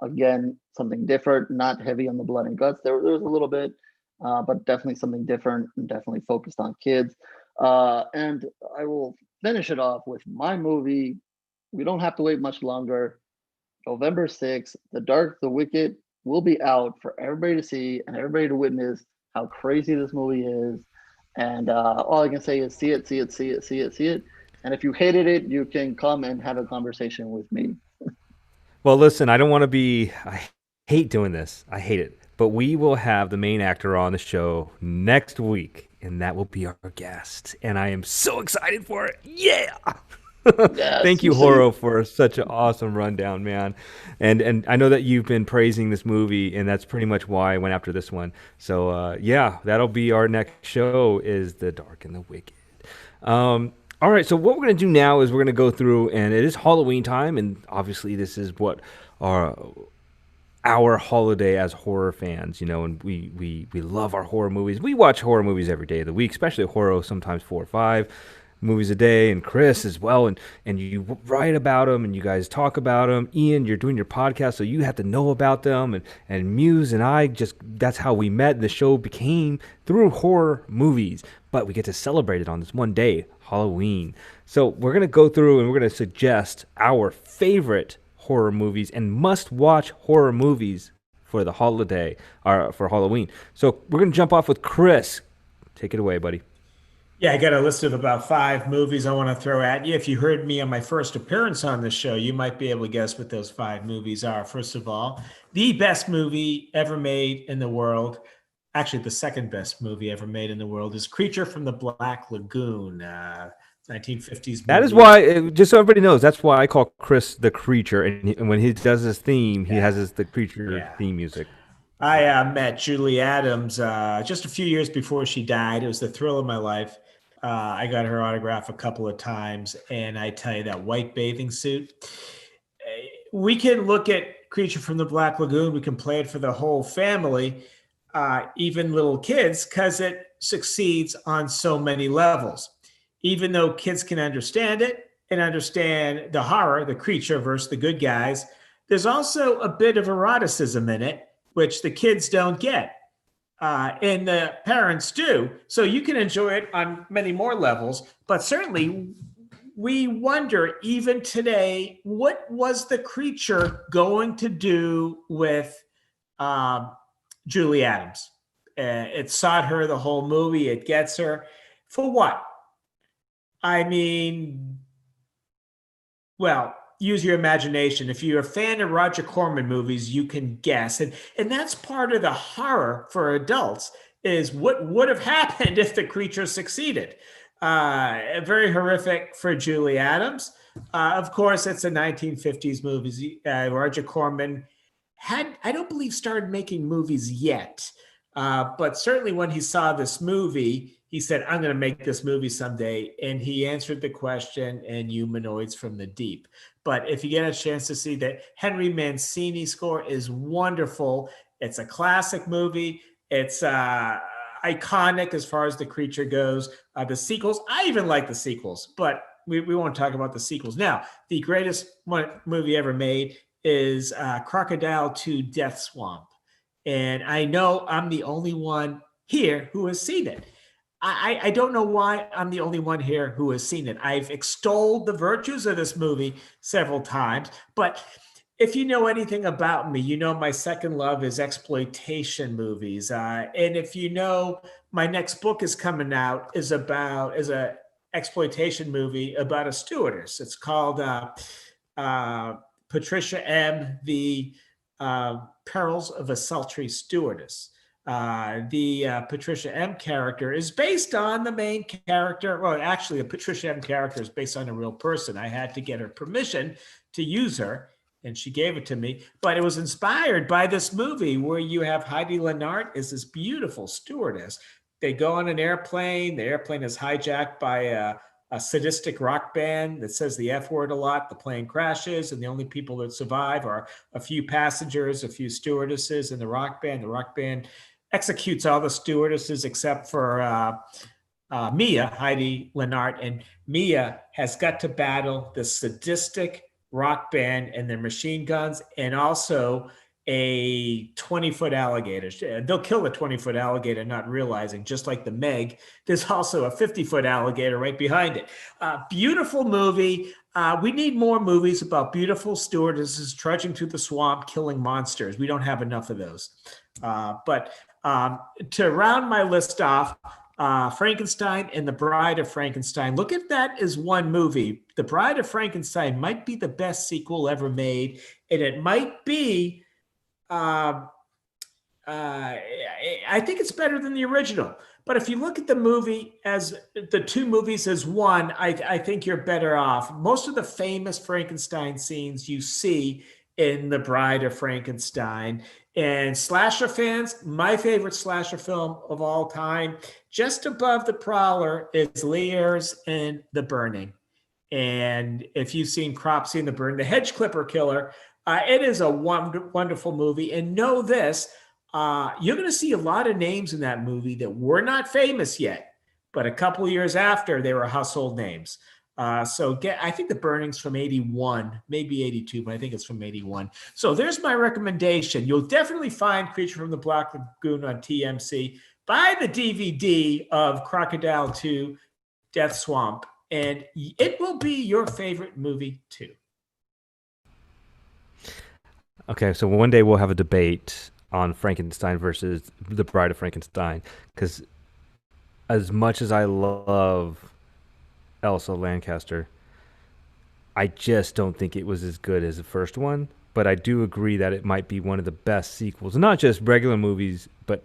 Again, something different, not heavy on the blood and guts. There was a little bit, but definitely something different, and definitely focused on kids. And I will finish it off with my movie. We don't have to wait much longer. November 6th, The Dark, the Wicked will be out for everybody to see and everybody to witness how crazy this movie is. And all I can say is see it, see it, see it, see it, see it. And if you hated it, you can come and have a conversation with me. Well, listen, I don't want to be. I hate doing this. I hate it. But we will have the main actor on the show next week, and that will be our guest. And I am so excited for it. Yeah. Yes, Thank you, see. Horo, for such an awesome rundown, man. And I know that you've been praising this movie, and that's pretty much why I went after this one. So yeah, that'll be our next show is The Dark and the Wicked. All right, so what we're going to do now is we're going to go through, and it is Halloween time, and obviously this is what our holiday as horror fans, you know, and we love our horror movies. We watch horror movies every day of the week, especially horror, sometimes 4 or 5 movies a day, and Chris as well, and you write about them, and you guys talk about them. Ian, you're doing your podcast, so you have to know about them, and Muse and I that's how we met. The show became through horror movies, but we get to celebrate it on this one day, Halloween. So we're going to go through and we're going to suggest our favorite horror movies and must-watch horror movies for the holiday, or for Halloween. So we're going to jump off with Chris. Take it away, buddy. Yeah, I got a list of about 5 movies I want to throw at you. If you heard me on my first appearance on the show, you might be able to guess what those 5 movies are. First of all, the best movie ever made in the world, actually the second best movie ever made in the world, is Creature from the Black Lagoon, 1950s movie. That is why, just so everybody knows, that's why I call Chris the Creature. And when he does his theme, he has the Creature theme music. I met Julie Adams just a few years before she died. It was the thrill of my life. I got her autograph a couple of times, and I tell you, that white bathing suit. We can look at Creature from the Black Lagoon. We can play it for the whole family, even little kids, because it succeeds on so many levels. Even though kids can understand it and understand the horror, the creature versus the good guys, there's also a bit of eroticism in it, which the kids don't get. And the parents do. So you can enjoy it on many more levels, but certainly we wonder even today, what was the creature going to do with Julie Adams? It sought her the whole movie. It gets her. For what? I mean, well, use your imagination. If you're a fan of Roger Corman movies, you can guess. And that's part of the horror for adults, is what would have happened if the creature succeeded. Very horrific for Julie Adams. Of course, it's a 1950s movie. Roger Corman I don't believe, started making movies yet. But certainly when he saw this movie, he said, I'm going to make this movie someday. And he answered the question in Humanoids from the Deep. But if you get a chance to see that Henry Mancini score is wonderful. It's a classic movie. It's iconic as far as the creature goes. The sequels, I even like the sequels, but we won't talk about the sequels. Now, the greatest movie ever made is Crocodile 2 Death Swamp. And I know I'm the only one here who has seen it. I don't know why I'm the only one here who has seen it. I've extolled the virtues of this movie several times, but if you know anything about me, you know my second love is exploitation movies. And if you know my next book is coming out is a exploitation movie about a stewardess. It's called Patricia M. The Perils of a Sultry Stewardess. The Patricia M. character is based on the main character. Well, actually, the Patricia M. character is based on a real person. I had to get her permission to use her, and she gave it to me. But it was inspired by this movie where you have Heidi Lennart as this beautiful stewardess. They go on an airplane. The airplane is hijacked by a sadistic rock band that says the F word a lot. The plane crashes, and the only people that survive are a few passengers, a few stewardesses, and the rock band. The rock band executes all the stewardesses except for Mia, Heidi Lennart, and Mia has got to battle the sadistic rock band and their machine guns, and also a 20-foot alligator. They'll kill a 20-foot alligator, not realizing, just like the Meg, there's also a 50-foot alligator right behind it. Beautiful movie. We need more movies about beautiful stewardesses trudging through the swamp, killing monsters. We don't have enough of those. But to round my list off, Frankenstein and The Bride of Frankenstein. Look at that as one movie. The Bride of Frankenstein might be the best sequel ever made, and it might be. I think it's better than the original. But if you look at the movie as the two movies as one, I think you're better off. Most of the famous Frankenstein scenes you see in The Bride of Frankenstein. And slasher fans, my favorite slasher film of all time, just above The Prowler, is Lear's and The Burning. And if you've seen Cropsy and The Burning, The Hedge Clipper Killer, it is a wonderful movie. And know this, you're going to see a lot of names in that movie that were not famous yet, but a couple of years after, they were household names. I think The Burning's from 81, maybe 82, but I think it's from 81. So there's my recommendation. You'll definitely find Creature from the Black Lagoon on TMC. Buy the DVD of Crocodile 2, Death Swamp, and it will be your favorite movie too. Okay, so one day we'll have a debate on Frankenstein versus The Bride of Frankenstein, because as much as I love Elsa Lanchester, I just don't think it was as good as the first one. But I do agree that it might be one of the best sequels, not just regular movies, but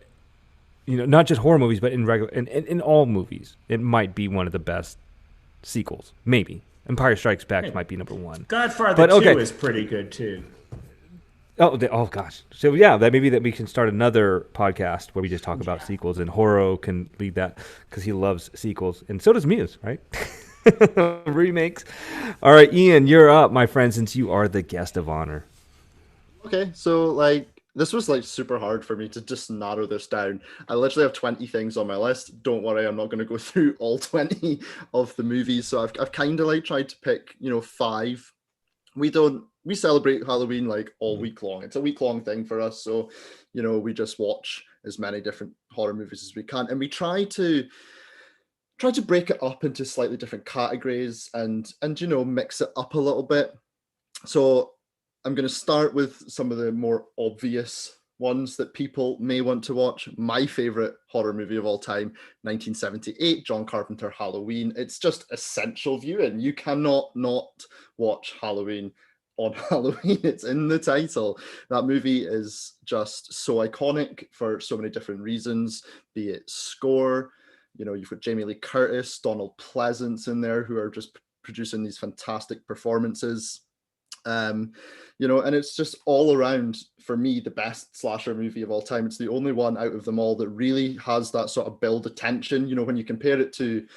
not just horror movies, but in all movies, it might be one of the best sequels. Maybe Empire Strikes Back might be number one. Godfather 2 is pretty good too. Oh gosh. So yeah, that maybe that we can start another podcast where we just talk about sequels, and Horo can lead that because he loves sequels, and so does Muse, right? Remakes. All right, Ian, you're up, my friend, since you are the guest of honor. Okay, so this was super hard for me to just narrow this down. I literally have 20 things on my list. Don't worry, I'm not going to go through all 20 of the movies. So I've kind of tried to pick 5. We celebrate Halloween all week long. It's a week-long thing for us. So, we just watch as many different horror movies as we can. And we try to break it up into slightly different categories and mix it up a little bit. So I'm going to start with some of the more obvious ones that people may want to watch. My favorite horror movie of all time, 1978, John Carpenter, Halloween. It's just essential viewing. You cannot not watch Halloween on Halloween. It's in the title. That movie is just so iconic for so many different reasons, be it score. You've got Jamie Lee Curtis, Donald Pleasance in there, who are just producing these fantastic performances. And it's just all around, for me, the best slasher movie of all time. It's the only one out of them all that really has that sort of build of tension. When you compare it to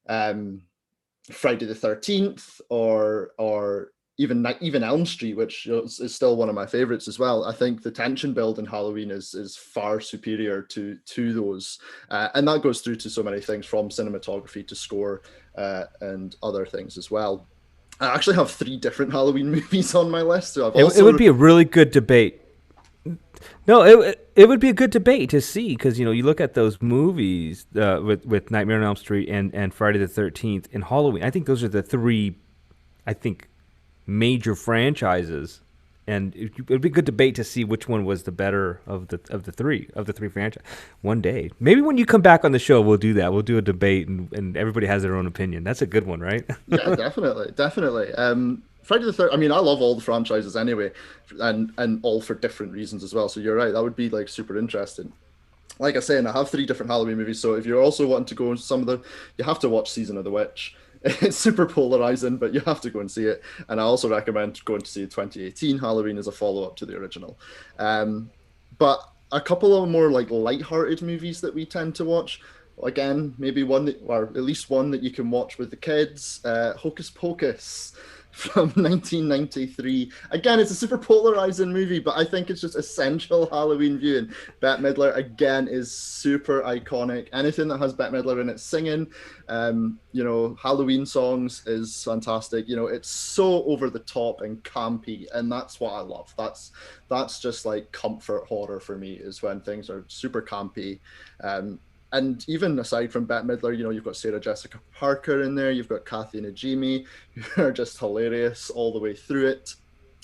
Friday the 13th or even Elm Street, which is still one of my favorites as well. I think the tension build in Halloween is far superior to those. And that goes through to so many things, from cinematography to score and other things as well. I actually have 3 different Halloween movies on my list. So it would be a really good debate. No, it would be a good debate to see, because you look at those movies with Nightmare on Elm Street and Friday the 13th and Halloween. I think those are the 3, major franchises, and it would be a good debate to see which one was the better of the three franchises. One day, maybe when you come back on the show, we'll do that. We'll do a debate, and everybody has their own opinion. That's a good one, right? Yeah, definitely. Friday the 13th. I mean, I love all the franchises anyway, and all for different reasons as well. So you're right. That would be super interesting. Like I say, and I have 3 different Halloween movies. So if you're also wanting to go into some of them, you have to watch Season of the Witch. It's super polarizing, but you have to go and see it. And I also recommend going to see 2018 Halloween as a follow-up to the original. But a couple of more light-hearted movies that we tend to watch. Again, maybe one or at least one that you can watch with the kids. Hocus Pocus. from 1993. Again, it's a super polarizing movie, but I think it's just essential Halloween viewing. Bette Midler, again, is super iconic. Anything that has Bette Midler in it singing, Halloween songs is fantastic. It's so over the top and campy, and that's what I love. That's just like comfort horror for me, is when things are super campy. And even aside from Bette Midler, you've got Sarah Jessica Parker in there, you've got Kathy Najimy, who are just hilarious all the way through it.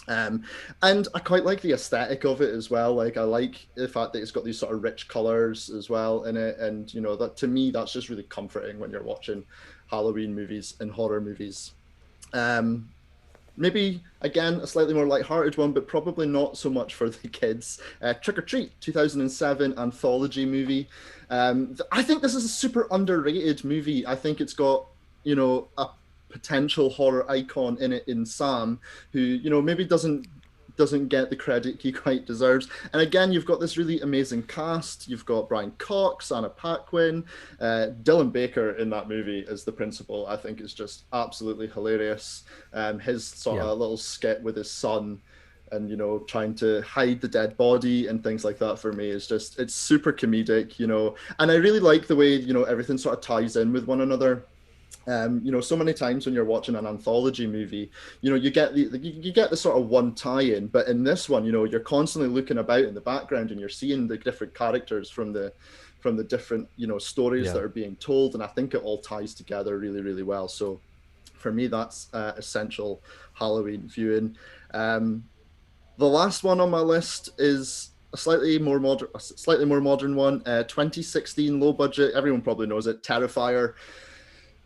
And I quite like the aesthetic of it as well. Like, I like the fact that it's got these sort of rich colors as well in it. And, that to me, that's just really comforting when you're watching Halloween movies and horror movies. Maybe, again, a slightly more lighthearted one, but probably not so much for the kids. Trick or Treat, 2007 anthology movie. I think this is a super underrated movie. I think it's got, a potential horror icon in it in Sam, who, maybe doesn't get the credit he quite deserves. And again, you've got this really amazing cast. You've got Brian Cox, Anna Paquin, Dylan Baker in that movie as the principal. I think is just absolutely hilarious. His sort of little skit with his son and, trying to hide the dead body and things like that, for me is just, it's super comedic, and I really like the way, everything sort of ties in with one another. So many times when you're watching an anthology movie, you get the sort of one tie-in, but in this one, you're constantly looking about in the background and you're seeing the different characters from the different, stories that are being told. And I think it all ties together really, really well. So for me, that's essential Halloween viewing. The last one on my list is a slightly more modern one, 2016 low budget. Everyone probably knows it, Terrifier.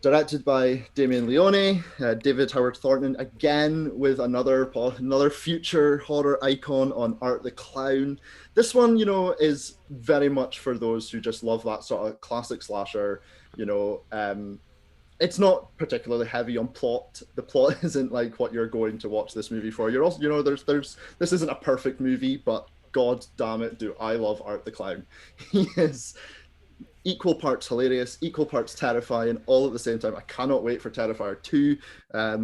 Directed by Damien Leone, David Howard Thornton, again with another future horror icon on Art the Clown. This one, is very much for those who just love that sort of classic slasher. It's not particularly heavy on plot. The plot isn't like what you're going to watch this movie for. You're also, this isn't a perfect movie, but God damn it, do I love Art the Clown. He is equal parts hilarious, equal parts terrifying, all at the same time. I cannot wait for Terrifier 2,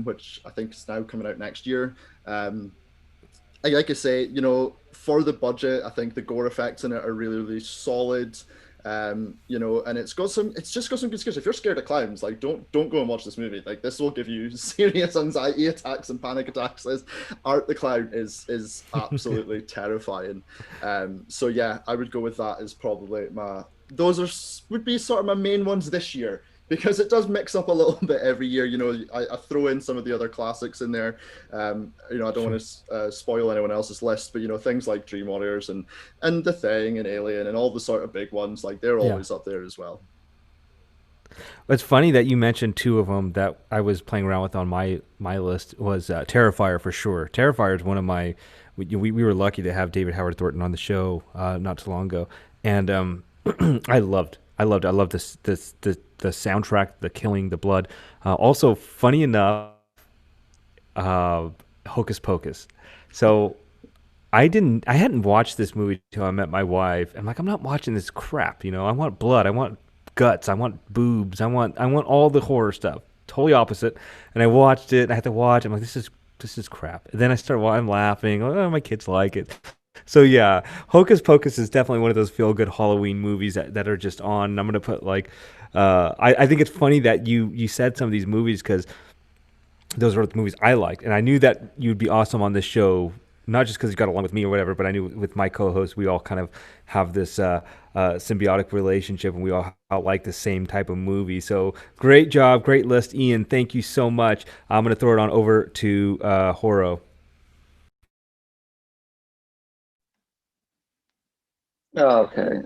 which I think is now coming out next year. Like I say, for the budget, I think the gore effects in it are really, really solid. And it's just got some good scares. If you're scared of clowns, like don't go and watch this movie. Like, this will give you serious anxiety attacks and panic attacks. Art the Clown is absolutely terrifying. So yeah, I would go with that as probably would be sort of my main ones this year, because it does mix up a little bit every year. I throw in some of the other classics in there. I don't want to spoil anyone else's list, but things like Dream Warriors and The Thing and Alien and all the sort of big ones, like, they're always up there as well. It's funny that you mentioned two of them that I was playing around with on my list. Was Terrifier, for sure. Terrifier is one of my. We were lucky to have David Howard Thornton on the show not too long ago, and I loved this the soundtrack, the killing, the blood. Also, funny enough, Hocus Pocus. So I hadn't watched this movie till I met my wife. I'm like, I'm not watching this crap. I want blood. I want guts. I want boobs. I want all the horror stuff. Totally opposite. And I watched it. I had to watch. I'm like, this is crap. And then I'm laughing. Oh, my kids like it. So yeah, Hocus Pocus is definitely one of those feel-good Halloween movies that are just on. And I'm gonna put like, I think it's funny that you said some of these movies, because those are the movies I liked, and I knew that you'd be awesome on this show, not just because you got along with me or whatever, but I knew with my co-host we all kind of have this symbiotic relationship, and we all like the same type of movie. So great job, great list, Ian. Thank you so much. I'm gonna throw it on over to Horo. Okay.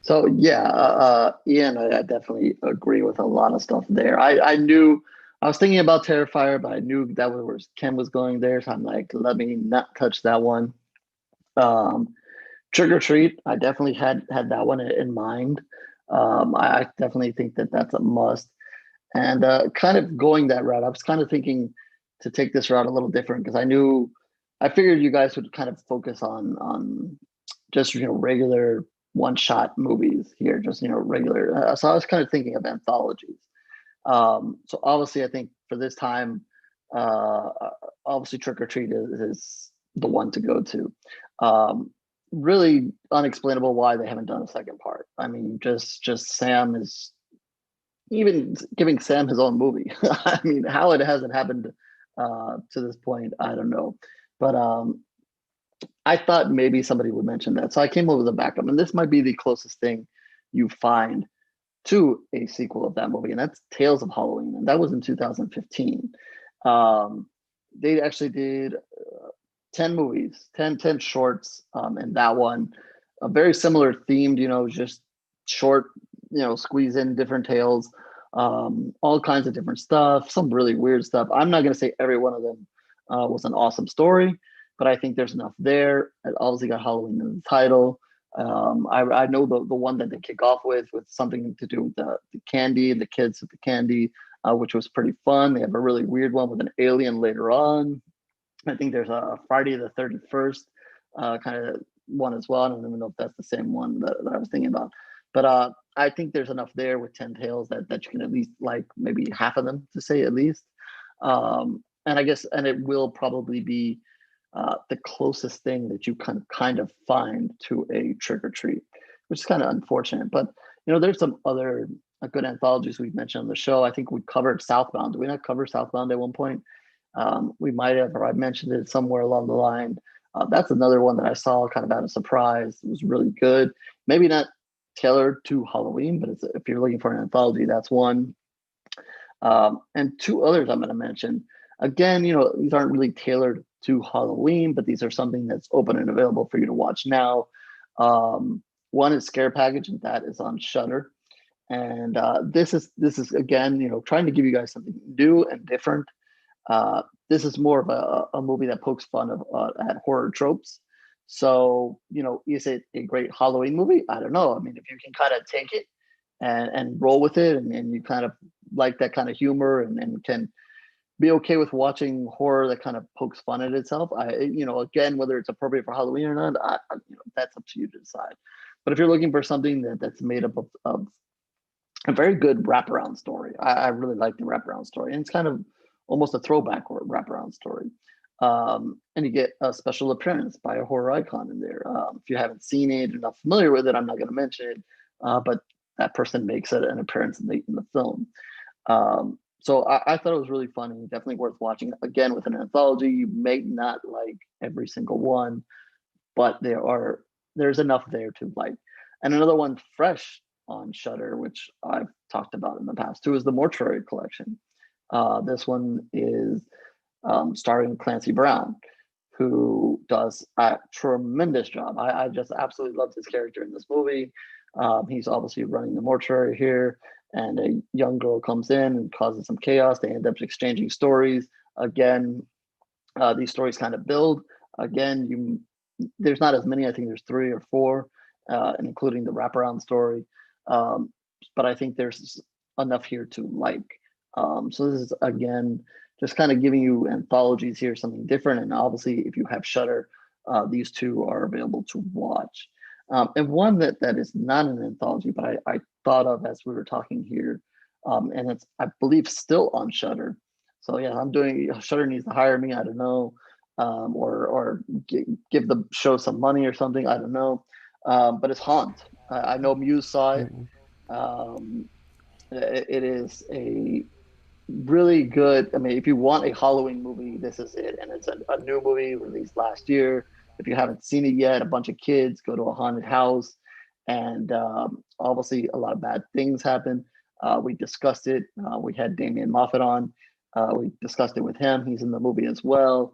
So yeah, Ian, I definitely agree with a lot of stuff there. I knew I was thinking about Terrifier, but I knew that was where Ken was going there, so I'm like, let me not touch that one. Trick or Treat, I definitely had that one in mind. I definitely think that that's a must. And kind of going that route, I was kind of thinking to take this route a little different, because I figured you guys would kind of focus on just regular one-shot movies here, just regular. So I was kind of thinking of anthologies. So obviously, I think for this time, Uh, Obviously, Trick or Treat is the one to go to. Um, Really unexplainable why they haven't done a second part. I mean, just Sam is even giving Sam his own movie. I mean, how it hasn't happened to this point, I don't know. But I thought maybe somebody would mention that, so I came up with a backup, and this might be the closest thing you find to a sequel of that movie, and that's Tales of Halloween, and that was in 2015. Um, they actually did 10 movies, 10 shorts, and that one, a very similar themed, just short, squeeze in different tales, all kinds of different stuff, some really weird stuff. I'm not going to say every one of them was an awesome story, but I think there's enough there. It obviously got Halloween in the title. I know the one that they kick off with something to do with the candy, the kids with the candy, which was pretty fun. They have a really weird one with an alien later on. I think there's a Friday the 31st kind of one as well. I don't even know if that's the same one that I was thinking about. But I think there's enough there with 10 Tales that you can at least like maybe half of them, to say at least. And I guess, and it will probably be the closest thing that you can kind of find to a Trick or Treat, which is kind of unfortunate. But, there's some other good anthologies we've mentioned on the show. I think we covered Southbound. Did we not cover Southbound at one point? We might have, or I mentioned it somewhere along the line. That's another one that I saw kind of out of surprise. It was really good. Maybe not tailored to Halloween, but if you're looking for an anthology, that's one. And two others I'm going to mention. Again, these aren't really tailored to Halloween, but these are something that's open and available for you to watch now. One is Scare Package, and that is on Shudder. And this is again, trying to give you guys something new and different. This is more of a movie that pokes fun at horror tropes. So, is it a great Halloween movie? I don't know. I mean, if you can kind of take it and roll with it, and you kind of like that kind of humor and can be okay with watching horror that kind of pokes fun at itself. Again, whether it's appropriate for Halloween or not, that's up to you to decide. But if you're looking for something that's made up of a very good wraparound story, I really like the wraparound story, and it's kind of almost a throwback or wraparound story. And you get a special appearance by a horror icon in there. If you haven't seen it, you're not familiar with it, I'm not going to mention it, but that person makes an appearance in the film. So I thought it was really funny, definitely worth watching. Again, with an anthology, you may not like every single one, but there's enough there to like. And another one fresh on Shudder, which I've talked about in the past too, is the Mortuary Collection. This one is starring Clancy Brown, who does a tremendous job. I just absolutely loved his character in this movie. He's obviously running the mortuary here, and a young girl comes in and causes some chaos. They end up exchanging stories. Again, these stories kind of build. Again, there's not as many. I think there's 3 or 4, including the wraparound story. But I think there's enough here to like. So this is, again, just kind of giving you anthologies here, something different. And obviously, if you have Shudder, these two are available to watch. And one that is not an anthology, but I thought of as we were talking here, and it's, I believe, still on Shudder. So yeah, Shudder needs to hire me. I don't know, or give the show some money or something. I don't know, but it's Haunt. I know Muse saw it. It is a really good. I mean, if you want a Halloween movie, this is it. And it's a new movie released last year. If you haven't seen it yet, a bunch of kids go to a haunted house, and obviously a lot of bad things happen. We discussed it. We had Damien Moffat on. We discussed it with him. He's in the movie as well.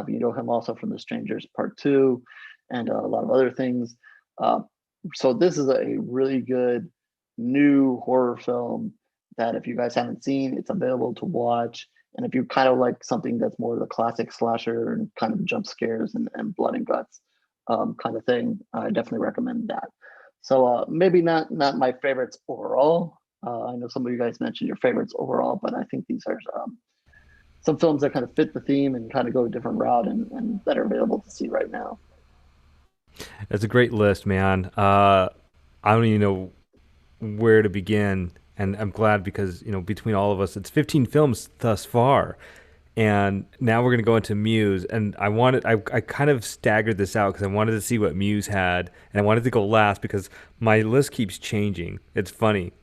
You know him also from The Strangers Part 2 and a lot of other things. So this is a really good new horror film that if you guys haven't seen, it's available to watch. And if you kind of like something that's more of the classic slasher and kind of jump scares and blood and guts kind of thing, I definitely recommend that. So maybe not my favorites overall. I know some of you guys mentioned your favorites overall, but I think these are some films that kind of fit the theme and kind of go a different route and that are available to see right now. That's a great list, man. I don't even know where to begin. And I'm glad because, between all of us, it's 15 films thus far. And now we're going to go into Muse. And I kind of staggered this out because I wanted to see what Muse had. And I wanted to go last because my list keeps changing. It's funny.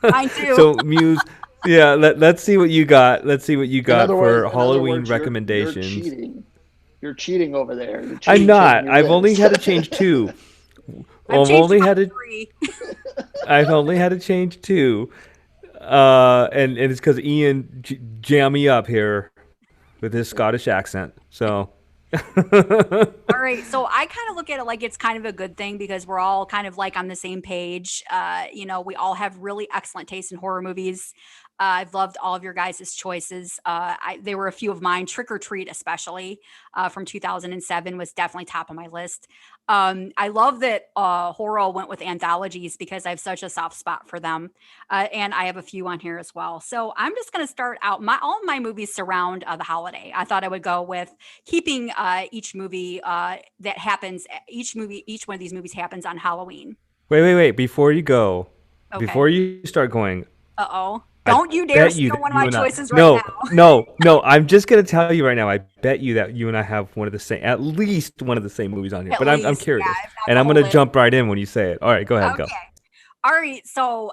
Mine too. So Muse, yeah, let's see what you got. Let's see what you got for in other Halloween words, recommendations. You're cheating. You're cheating over there. You're I'm cheating, not. changing your I've only list. had to change two. I've changed mine to 3. I've only had to change two. And it's because Ian jammed me up here with his Scottish accent. So All right. So I kind of look at it like it's kind of a good thing because we're all kind of like on the same page. We all have really excellent taste in horror movies. I've loved all of your guys' choices. They were a few of mine. Trick or Treat, especially from 2007, was definitely top of my list. I love that Horror went with anthologies because I have such a soft spot for them, and I have a few on here as well. So I'm just going to start out. All of my movies surround the holiday. I thought I would go with keeping each movie that happens. Each one of these movies happens on Halloween. wait. Before you go, Okay. before you start going, Uh-oh. I Don't you dare bet you steal that one of you my and I- choices right now. No. I'm just gonna tell you right now. I bet you that you and I have at least one of the same movies on here. At But I'm least, curious, yeah, if not and the I'm whole gonna list. jump right in when you say it. All right, go ahead, go. Okay. All right. So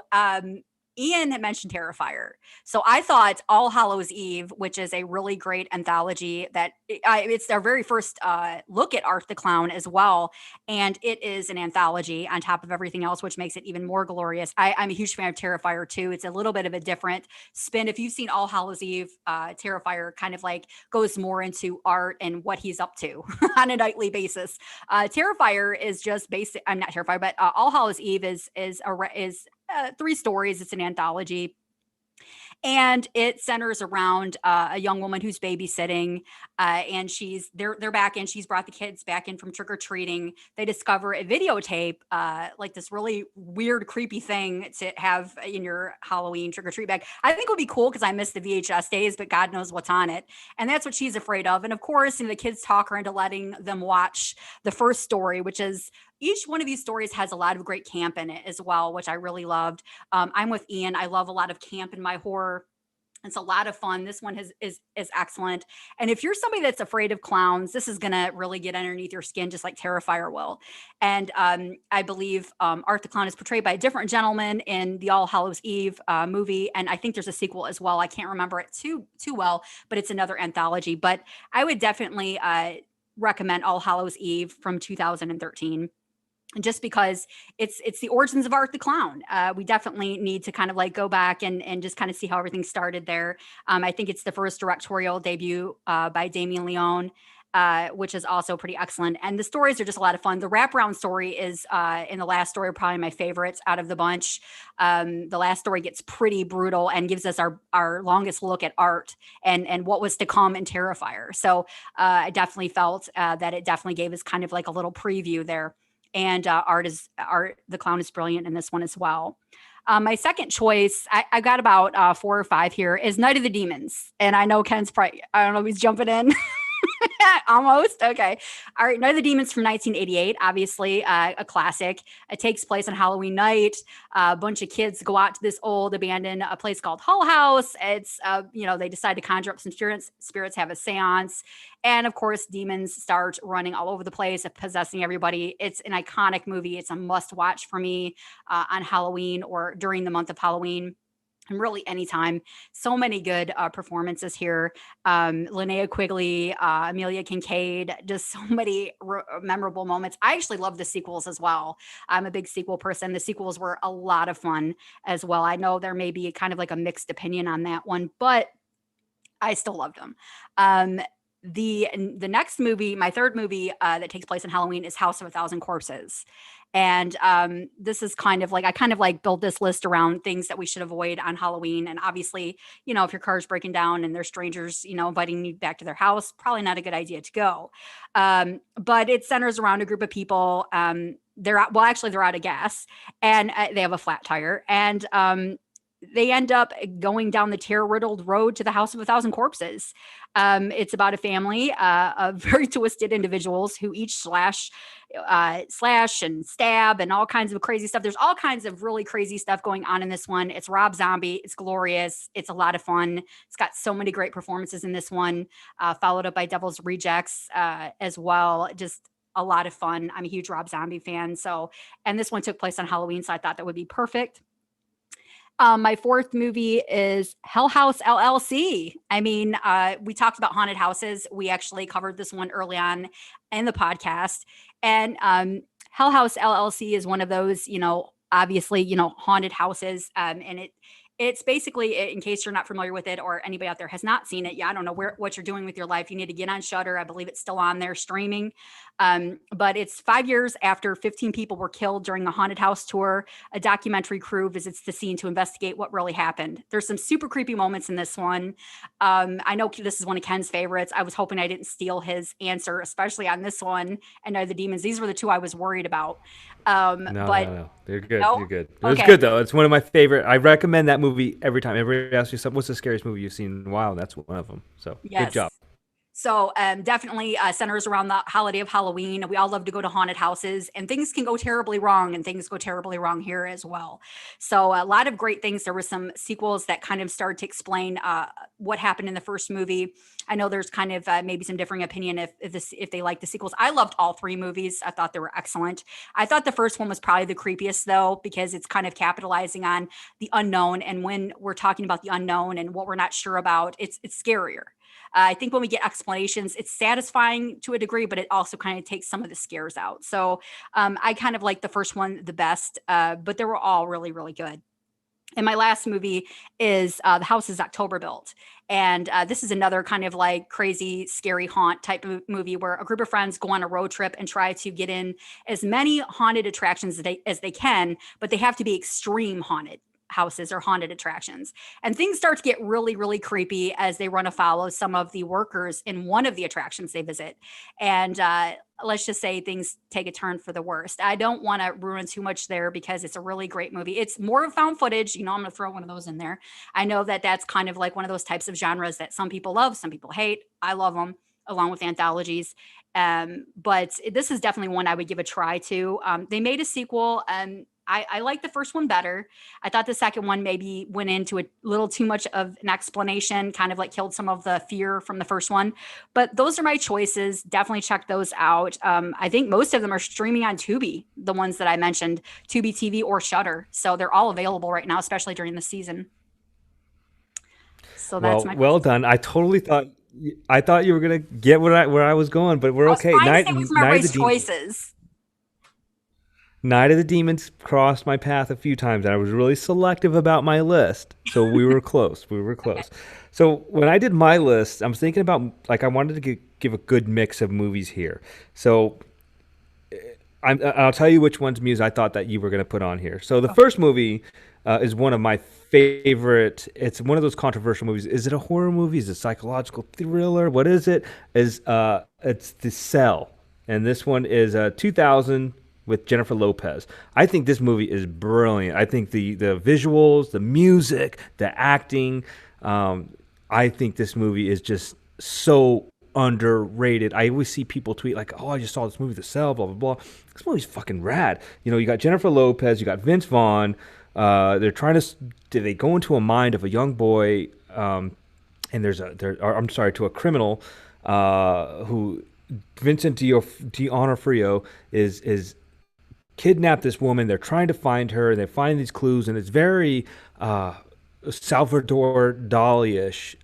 Ian had mentioned Terrifier. So I thought All Hallows Eve, which is a really great anthology that it's their very first look at Art the Clown as well. And it is an anthology on top of everything else, which makes it even more glorious. I'm a huge fan of Terrifier too. It's a little bit of a different spin. If you've seen All Hallows Eve, Terrifier kind of like goes more into art and what he's up to on a nightly basis. Terrifier is just basic. I'm not Terrifier, but All Hallows Eve is 3 stories. It's an anthology. And it centers around a young woman who's babysitting, and they're back in. She's brought the kids back in from trick or treating. They discover a videotape, like this really weird, creepy thing to have in your Halloween trick or treat bag. I think it would be cool because I miss the VHS days, but God knows what's on it, and that's what she's afraid of. And of course, the kids talk her into letting them watch the first story, which is each one of these stories has a lot of great camp in it as well, which I really loved. I'm with Ian. I love a lot of camp in my horror. It's a lot of fun. This one is excellent. And if you're somebody that's afraid of clowns, this is going to really get underneath your skin, just like Terrifier will. And I believe Art the Clown is portrayed by a different gentleman in the All Hallows Eve movie. And I think there's a sequel as well. I can't remember it too well, but it's another anthology. But I would definitely recommend All Hallows Eve from 2013. Just because it's the origins of Art the Clown. We definitely need to kind of like go back and just kind of see how everything started there. I think it's the first directorial debut by Damien Leone, which is also pretty excellent. And the stories are just a lot of fun. The wraparound story is in the last story, probably my favorites out of the bunch. The last story gets pretty brutal and gives us our longest look at Art and what was to come in Terrifier. So I definitely felt that it definitely gave us kind of like a little preview there. And Art the Clown is brilliant in this one as well. My second choice, I got about 4 or 5 here, is Night of the Demons. And I know Ken's probably, I don't know if he's jumping in. Almost. Okay. All right. Night of the Demons from 1988, obviously a classic. It takes place on Halloween night. A bunch of kids go out to this old abandoned place called Hull House. It's, they decide to conjure up some spirits, have a seance. And of course, demons start running all over the place, possessing everybody. It's an iconic movie. It's a must watch for me on Halloween or during the month of Halloween. And really anytime. So many good performances here. Linnea Quigley, Amelia Kincaid, just so many memorable moments. I actually love the sequels as well. I'm a big sequel person. The sequels were a lot of fun as well. I know there may be kind of like a mixed opinion on that one, but I still loved them. The next movie, my third movie that takes place on Halloween is House of a Thousand Corpses. And this is kind of like, I kind of like build this list around things that we should avoid on Halloween. And obviously, if your car's breaking down and there's strangers, inviting you back to their house, probably not a good idea to go. But it centers around a group of people. They're out of gas and they have a flat tire. And they end up going down the terror-riddled road to the House of a Thousand Corpses. It's about a family of very twisted individuals who each slash and stab and all kinds of crazy stuff. There's all kinds of really crazy stuff going on in this one. It's Rob Zombie. It's glorious. It's a lot of fun. It's got so many great performances in this one, followed up by Devil's Rejects as well. Just a lot of fun. I'm a huge Rob Zombie fan. So, and this one took place on Halloween, so I thought that would be perfect. My fourth movie is Hell House LLC. I mean, we talked about haunted houses. We actually covered this one early on in the podcast. And Hell House LLC is one of those, obviously, haunted houses. And it's basically, in case you're not familiar with it or anybody out there has not seen it, I don't know what you're doing with your life. You need to get on Shudder. I believe it's still on there streaming. But it's 5 years after 15 people were killed during a haunted house tour. A documentary crew visits the scene to investigate what really happened. There's some super creepy moments in this one. I know this is one of Ken's favorites. I was hoping I didn't steal his answer, especially on this one and Night of the Demons. These were the two I was worried about. No. They're good. No? You're good. Okay. It's good, though. It's one of my favorite. I recommend that movie every time. Everybody asks me something, what's the scariest movie you've seen in a while? That's one of them. So Yes. good job. So definitely centers around the holiday of Halloween. We all love to go to haunted houses, and things can go terribly wrong, and things go terribly wrong here as well. So a lot of great things. There were some sequels that kind of started to explain what happened in the first movie. I know there's kind of maybe some differing opinion if they like the sequels. I loved all three movies. I thought they were excellent. I thought the first one was probably the creepiest, though, because it's kind of capitalizing on the unknown. And when we're talking about the unknown and what we're not sure about, it's scarier. I think when we get explanations, it's satisfying to a degree, but it also kind of takes some of the scares out. So I kind of like the first one the best, but they were all really, really good. And my last movie is The House is October Built. And this is another kind of like crazy, scary haunt type of movie where a group of friends go on a road trip and try to get in as many haunted attractions as they can, but they have to be extreme haunted houses or haunted attractions. And things start to get really, really creepy as they run afoul of some of the workers in one of the attractions they visit. And let's just say things take a turn for the worst. I don't want to ruin too much there because it's a really great movie. It's more of found footage. I'm going to throw one of those in there. I know that that's kind of like one of those types of genres that some people love, some people hate. I love them, along with anthologies. But this is definitely one I would give a try to. They made a sequel, and I like the first one better. I thought the second one maybe went into a little too much of an explanation, kind of like killed some of the fear from the first one. But those are my choices. Definitely check those out. I think most of them are streaming on Tubi, the ones that I mentioned, Tubi TV or Shudder. So they're all available right now, especially during the season. So that's well done. I totally thought you were gonna get where I was going, but we're okay. Night of the choices. Night of the Demons crossed my path a few times, and I was really selective about my list. So we were close. We were close. Okay. So when I did my list, I was thinking about, I wanted to give a good mix of movies here. So I'll tell you which ones, Muse, I thought that you were going to put on here. So the first movie is one of my favorite. It's one of those controversial movies. Is it a horror movie? Is it a psychological thriller? What is it? It's The Cell. And this one is 2000 with Jennifer Lopez. I think this movie is brilliant. I think the visuals, the music, the acting, I think this movie is just so underrated. I always see people tweet like, oh, I just saw this movie, The Cell, blah, blah, blah. This movie's fucking rad. You got Jennifer Lopez, you got Vince Vaughn. They're trying to, they go into a mind of a young boy, and to a criminal who Vincent D'Onofrio is kidnapped this woman. They're trying to find her, and they find these clues, and it's very Salvador Dali-ish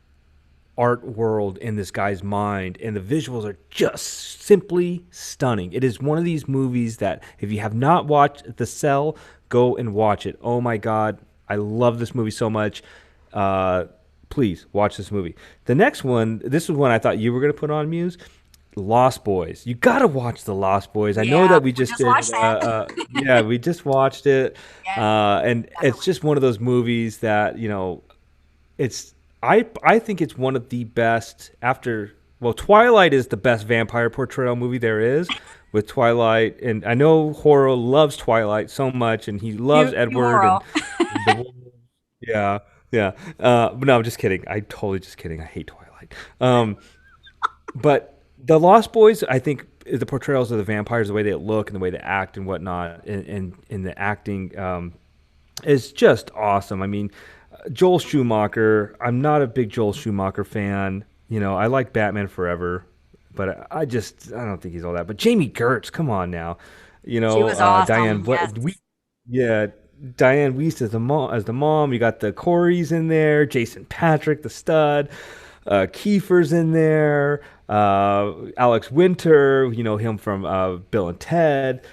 art world in this guy's mind, and the visuals are just simply stunning. It is one of these movies that if you have not watched The Cell, go and watch it. Oh my God, I love this movie so much. Please watch this movie. The next one, this was one I thought you were going to put on, Muse. Lost Boys. You got to watch The Lost Boys. I know that we just did. Yeah, we just watched it. Yeah, and it's just one of those movies that, it's, I think it's one of the best Twilight is the best vampire portrayal movie there is with Twilight. And I know Horror loves Twilight so much, and he loves Edward. Yeah, yeah. But no, I'm just kidding. I totally just kidding. I hate Twilight. Um, but the Lost Boys, I think the portrayals of the vampires, the way they look and the way they act and whatnot, and the acting is just awesome. I mean, Joel Schumacher. I'm not a big Joel Schumacher fan. You know, I like Batman Forever, but I don't think he's all that. But Jamie Gertz, come on now. You She know, was awesome. Diane. Yes. Yeah, Diane Wiest as the mom. As the mom, you got the Coreys in there. Jason Patrick, the stud. Kiefer's in there. Alex Winter, you know him from Bill and Ted.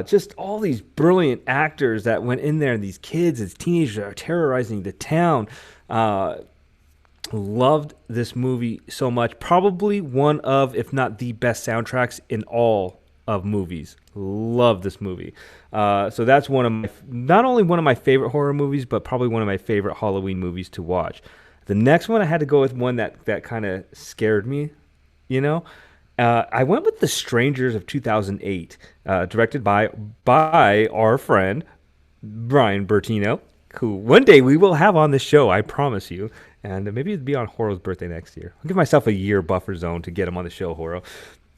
Just all these brilliant actors that went in there, and these kids as teenagers are terrorizing the town. Uh, Loved this movie so much. Probably one of, if not the best soundtracks in all of movies. Love this movie. So that's one of my, not only one of my favorite horror movies, but probably one of my favorite Halloween movies to watch. The next one I had to go with one that kind of scared me, you know. I went with The Strangers of 2008, directed by our friend Brian Bertino, who one day we will have on the show, I promise you. And maybe it'd be on Horo's birthday next year. I'll give myself a year buffer zone to get him on the show, Horo.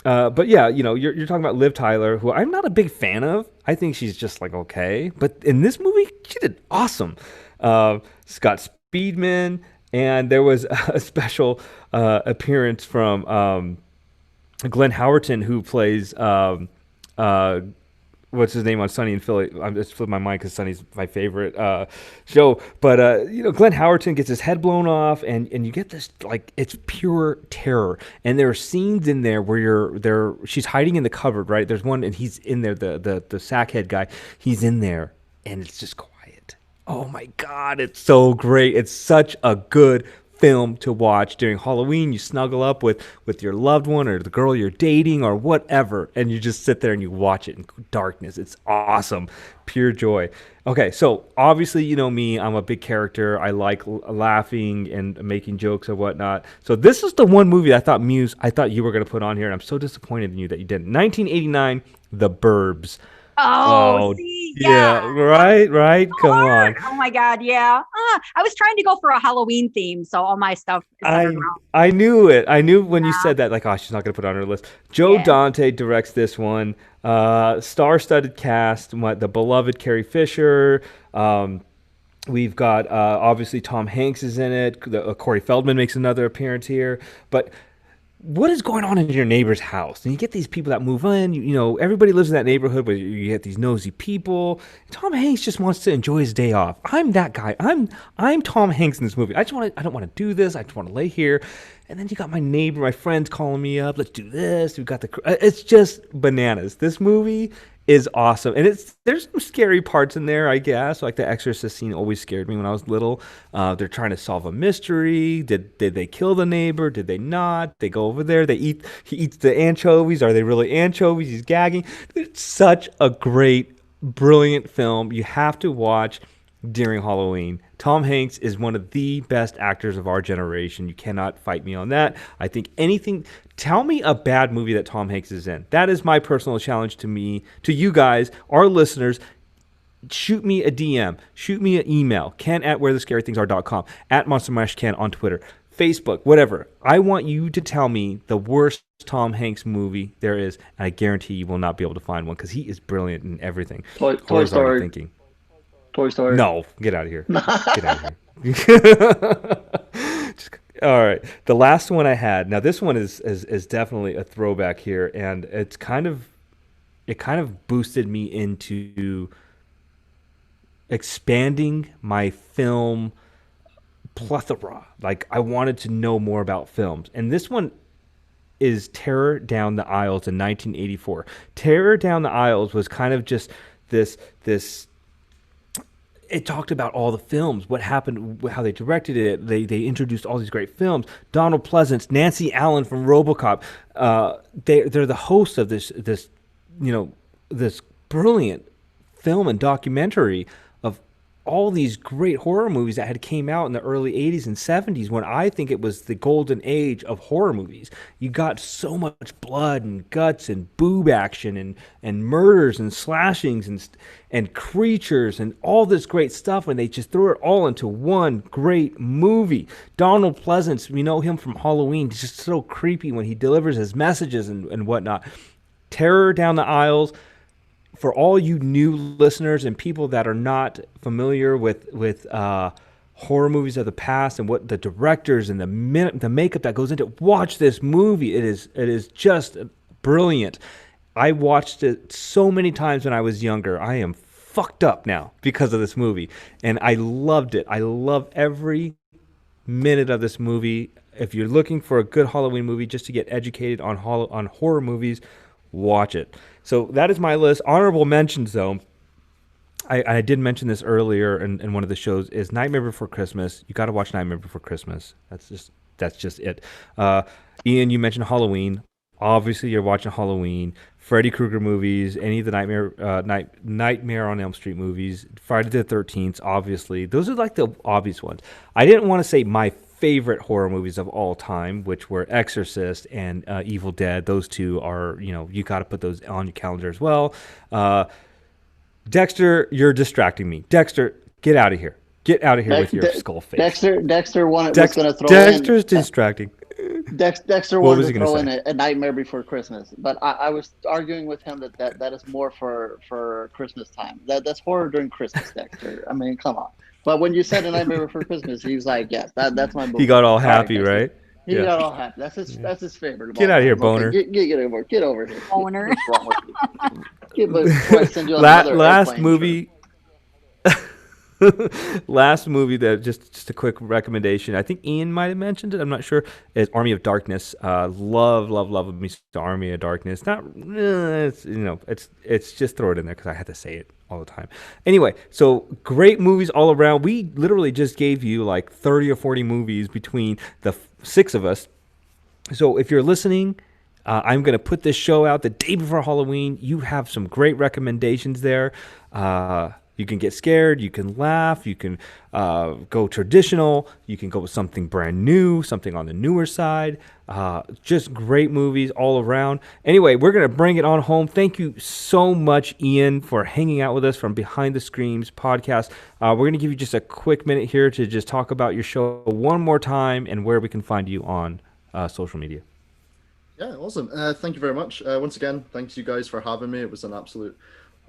But yeah, you know, you're talking about Liv Tyler, who I'm not a big fan of. I think she's just like okay, but in this movie, she did awesome. Scott Speedman, and there was a special appearance from Glenn Howerton, who plays what's his name on Sunny in Philly. I'm just flipping my mind because Sunny's my favorite show. But you know, Glenn Howerton gets his head blown off, and you get this like it's pure terror. And there are scenes in there where she's hiding in the cupboard, right? There's one, and he's in there. The sackhead guy, he's in there, and it's just quiet. Oh my God, it's so great. It's such a good film to watch during Halloween. You snuggle up with your loved one or the girl you're dating or whatever, and you just sit there and you watch it in darkness. It's awesome, pure joy. Okay, so obviously you know me. I'm a big character. I like laughing and making jokes and whatnot. So this is the one movie I thought you were gonna put on here, and I'm so disappointed in you that you didn't. 1989, The Burbs. Oh, Oh see, yeah, yeah. right. So Come on. hard. Oh my God, yeah. I was trying to go for a Halloween theme, so all my stuff is centered I around. I knew it. I knew when you Yeah, said that, like, oh, she's not gonna put it on her list. Joe yeah. Dante directs this one. Star-studded cast. The beloved Carrie Fisher. Um, we've got obviously Tom Hanks is in it. Corey Feldman makes another appearance here. But what is going on in your neighbor's house? And you get these people that move in. You know, everybody lives in that neighborhood, but you get these nosy people. Tom Hanks just wants to enjoy his day off. I'm that guy. I'm Tom Hanks in this movie. I don't want to do this. I just want to lay here. And then you got my neighbor, my friends calling me up. Let's do this. We've got it's just bananas. This movie is awesome, and there's some scary parts in there, I guess. Like the Exorcist scene always scared me when I was little. They're trying to solve a mystery. Did they kill the neighbor? Did they not? They go over there. He eats the anchovies. Are they really anchovies? He's gagging. It's such a great, brilliant film. You have to watch during Halloween. Tom Hanks is one of the best actors of our generation. You cannot fight me on that. I think anything. Tell me a bad movie that Tom Hanks is in. That is my personal challenge to you guys, our listeners. Shoot me a DM, shoot me an email, ken at wherethescarythingsaре.com, at Monster Mash Ken on Twitter, Facebook, whatever. I want you to tell me the worst Tom Hanks movie there is, and I guarantee you will not be able to find one because he is brilliant in everything. Toy Horror's already Story. thinking. Toy Story. No, get out of here. Get out of here. All right. The last one I had. Now this one is definitely a throwback here, and it kind of boosted me into expanding my film plethora. Like I wanted to know more about films. And this one is Terror Down the Aisles in 1984. Terror Down the Aisles was kind of just this it talked about all the films, what happened, how they directed it. They introduced all these great films. Donald Pleasance, Nancy Allen from RoboCop. They're the hosts of this brilliant film and documentary of all these great horror movies that had came out in the early 80s and 70s, when I think it was the golden age of horror movies. You got so much blood and guts and boob action and murders and slashings and creatures and all this great stuff, and they just threw it all into one great movie. Donald Pleasance, we know him from Halloween. He's just so creepy when he delivers his messages and whatnot. Terror down the aisles. For all you new listeners and people that are not familiar with horror movies of the past and what the directors and the makeup that goes into it, watch this movie. It is just brilliant. I watched it so many times when I was younger. I am fucked up now because of this movie, and I loved it. I love every minute of this movie. If you're looking for a good Halloween movie just to get educated on horror movies, watch it. So that is my list. Honorable mentions, though, I did mention this earlier in one of the shows, is Nightmare Before Christmas. You got to watch Nightmare Before Christmas. That's just it. Ian, you mentioned Halloween. Obviously, you're watching Halloween. Freddy Krueger movies, any of the Nightmare on Elm Street movies, Friday the 13th, obviously. Those are like the obvious ones. I didn't want to say my favorite horror movies of all time, which were Exorcist and Evil Dead. Those two are, you got to put those on your calendar as well. Dexter, you're distracting me. Dexter, get out of here. Get out of here with your skull face. Dexter was going to throw Dexter's distracting. Dexter wanted to throw in a Nightmare Before Christmas, but I was arguing with him that is more for Christmas time. That's horror during Christmas, Dexter. I mean, come on. But when you said A Nightmare Before Christmas, he was like, yes, that's my movie. He got all happy, right? He got all happy. That's his favorite. Get out of here, Boner. Get over here. Boner. What's wrong with you? Last movie. Last movie that just a quick recommendation. I think Ian might have mentioned it. I'm not sure. Is Army of Darkness. Love me some Army of Darkness. Not it's just throw it in there because I had to say it all the time. Anyway, so great movies all around. We literally just gave you like 30 or 40 movies between the six of us. So if you're listening, I'm going to put this show out the day before Halloween. You have some great recommendations there. You can get scared, you can laugh, you can go traditional, you can go with something brand new, something on the newer side. Just great movies all around. Anyway, we're going to bring it on home. Thank you so much, Ian, for hanging out with us from Behind the Screams podcast. We're going to give you just a quick minute here to just talk about your show one more time and where we can find you on social media. Yeah, awesome. Thank you very much. Once again, thanks you guys for having me. It was an absolute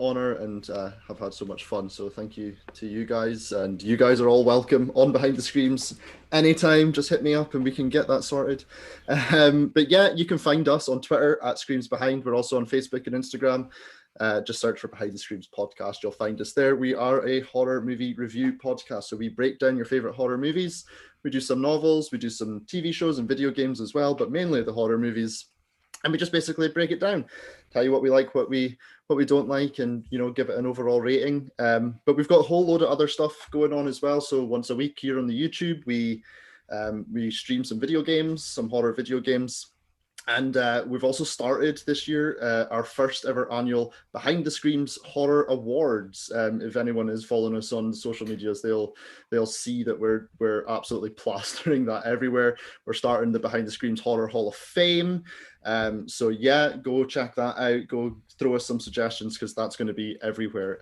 honor and have had so much fun, so thank you to you guys, and you guys are all welcome on Behind the Screams anytime. Just hit me up and we can get that sorted. But yeah, you can find us on Twitter at Screams Behind. We're also on Facebook and Instagram. Just search for Behind the Screams podcast, you'll find us there. We are a horror movie review podcast, so we break down your favorite horror movies. We do some novels, we do some TV shows and video games as well, but mainly the horror movies. And we just basically break it down, tell you what we like, what we don't like, and give it an overall rating. But we've got a whole load of other stuff going on as well. So once a week here on the YouTube, we stream some video games, some horror video games. And we've also started this year our first ever annual Behind the Screams Horror Awards. If anyone is following us on social medias, they'll see that we're absolutely plastering that everywhere. We're starting the Behind the Screams Horror Hall of Fame. So yeah, go check that out. Go throw us some suggestions because that's going to be everywhere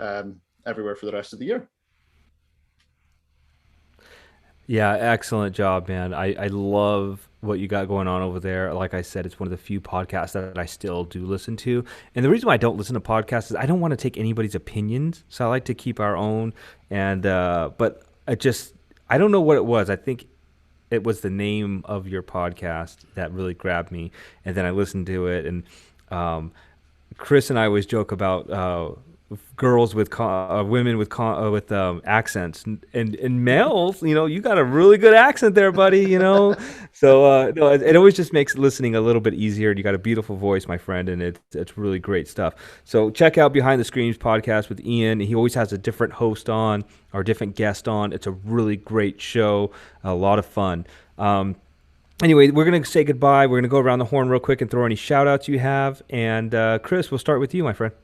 for the rest of the year. Yeah, excellent job, man. I love what you got going on over there. Like I said, it's one of the few podcasts that I still do listen to. And the reason why I don't listen to podcasts is I don't want to take anybody's opinions. So I like to keep our own. And but I don't know what it was. I think it was the name of your podcast that really grabbed me. And then I listened to it. And Chris and I always joke about girls with women with accents and males. You got a really good accent there, buddy. So no, it always just makes listening a little bit easier. And you got a beautiful voice, my friend, and it's really great stuff. So check out Behind the Screams podcast with Ian. He always has a different host on or different guest on. It's a really great show, a lot of fun. Anyway, we're going to say goodbye. We're going to go around the horn real quick and throw any shout outs you have. And Chris, we'll start with you, my friend.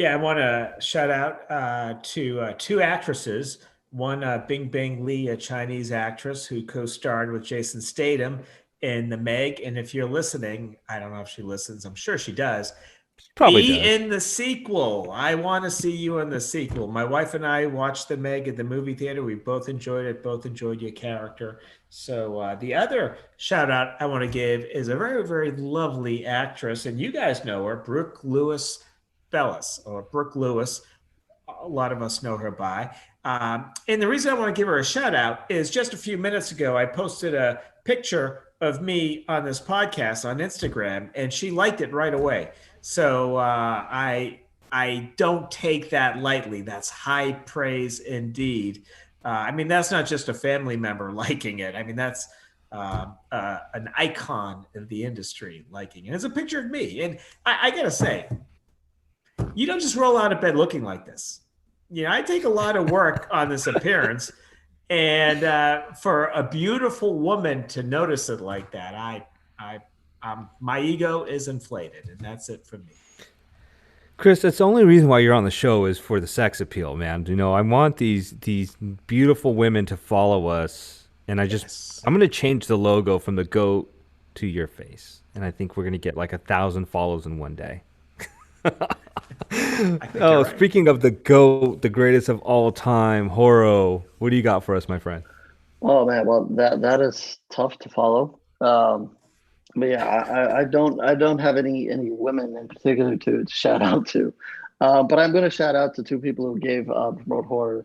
Yeah, I want to shout out to two actresses. One, Bing Bing Lee, a Chinese actress who co-starred with Jason Statham in The Meg. And if you're listening, I don't know if she listens. I'm sure she does. Probably Be does. in the sequel. I want to see you in the sequel. My wife and I watched The Meg at the movie theater. We both enjoyed it. Both enjoyed your character. So the other shout out I want to give is a very, very lovely actress, and you guys know her, Brooke Lewis Bellis, or Brooke Lewis. A lot of us know her by. And the reason I want to give her a shout out is just a few minutes ago, I posted a picture of me on this podcast on Instagram, and she liked it right away. So I don't take that lightly. That's high praise indeed. I mean, that's not just a family member liking it. I mean, that's an icon of the industry liking it. It's a picture of me, and I gotta say, you don't just roll out of bed looking like this. You know, I take a lot of work on this appearance, and for a beautiful woman to notice it like that, my ego is inflated, and that's it for me. Chris, that's the only reason why you're on the show is for the sex appeal, man. You know, I want these beautiful women to follow us, and Yes. I'm gonna change the logo from the goat to your face, and I think we're gonna get like 1,000 follows in one day. I think Oh, you're right. speaking of the GOAT, the greatest of all time, Horo, what do you got for us, my friend? Oh man, well that is tough to follow. But yeah, I don't have any women in particular to shout out to. But I'm going to shout out to two people who gave Promote Horror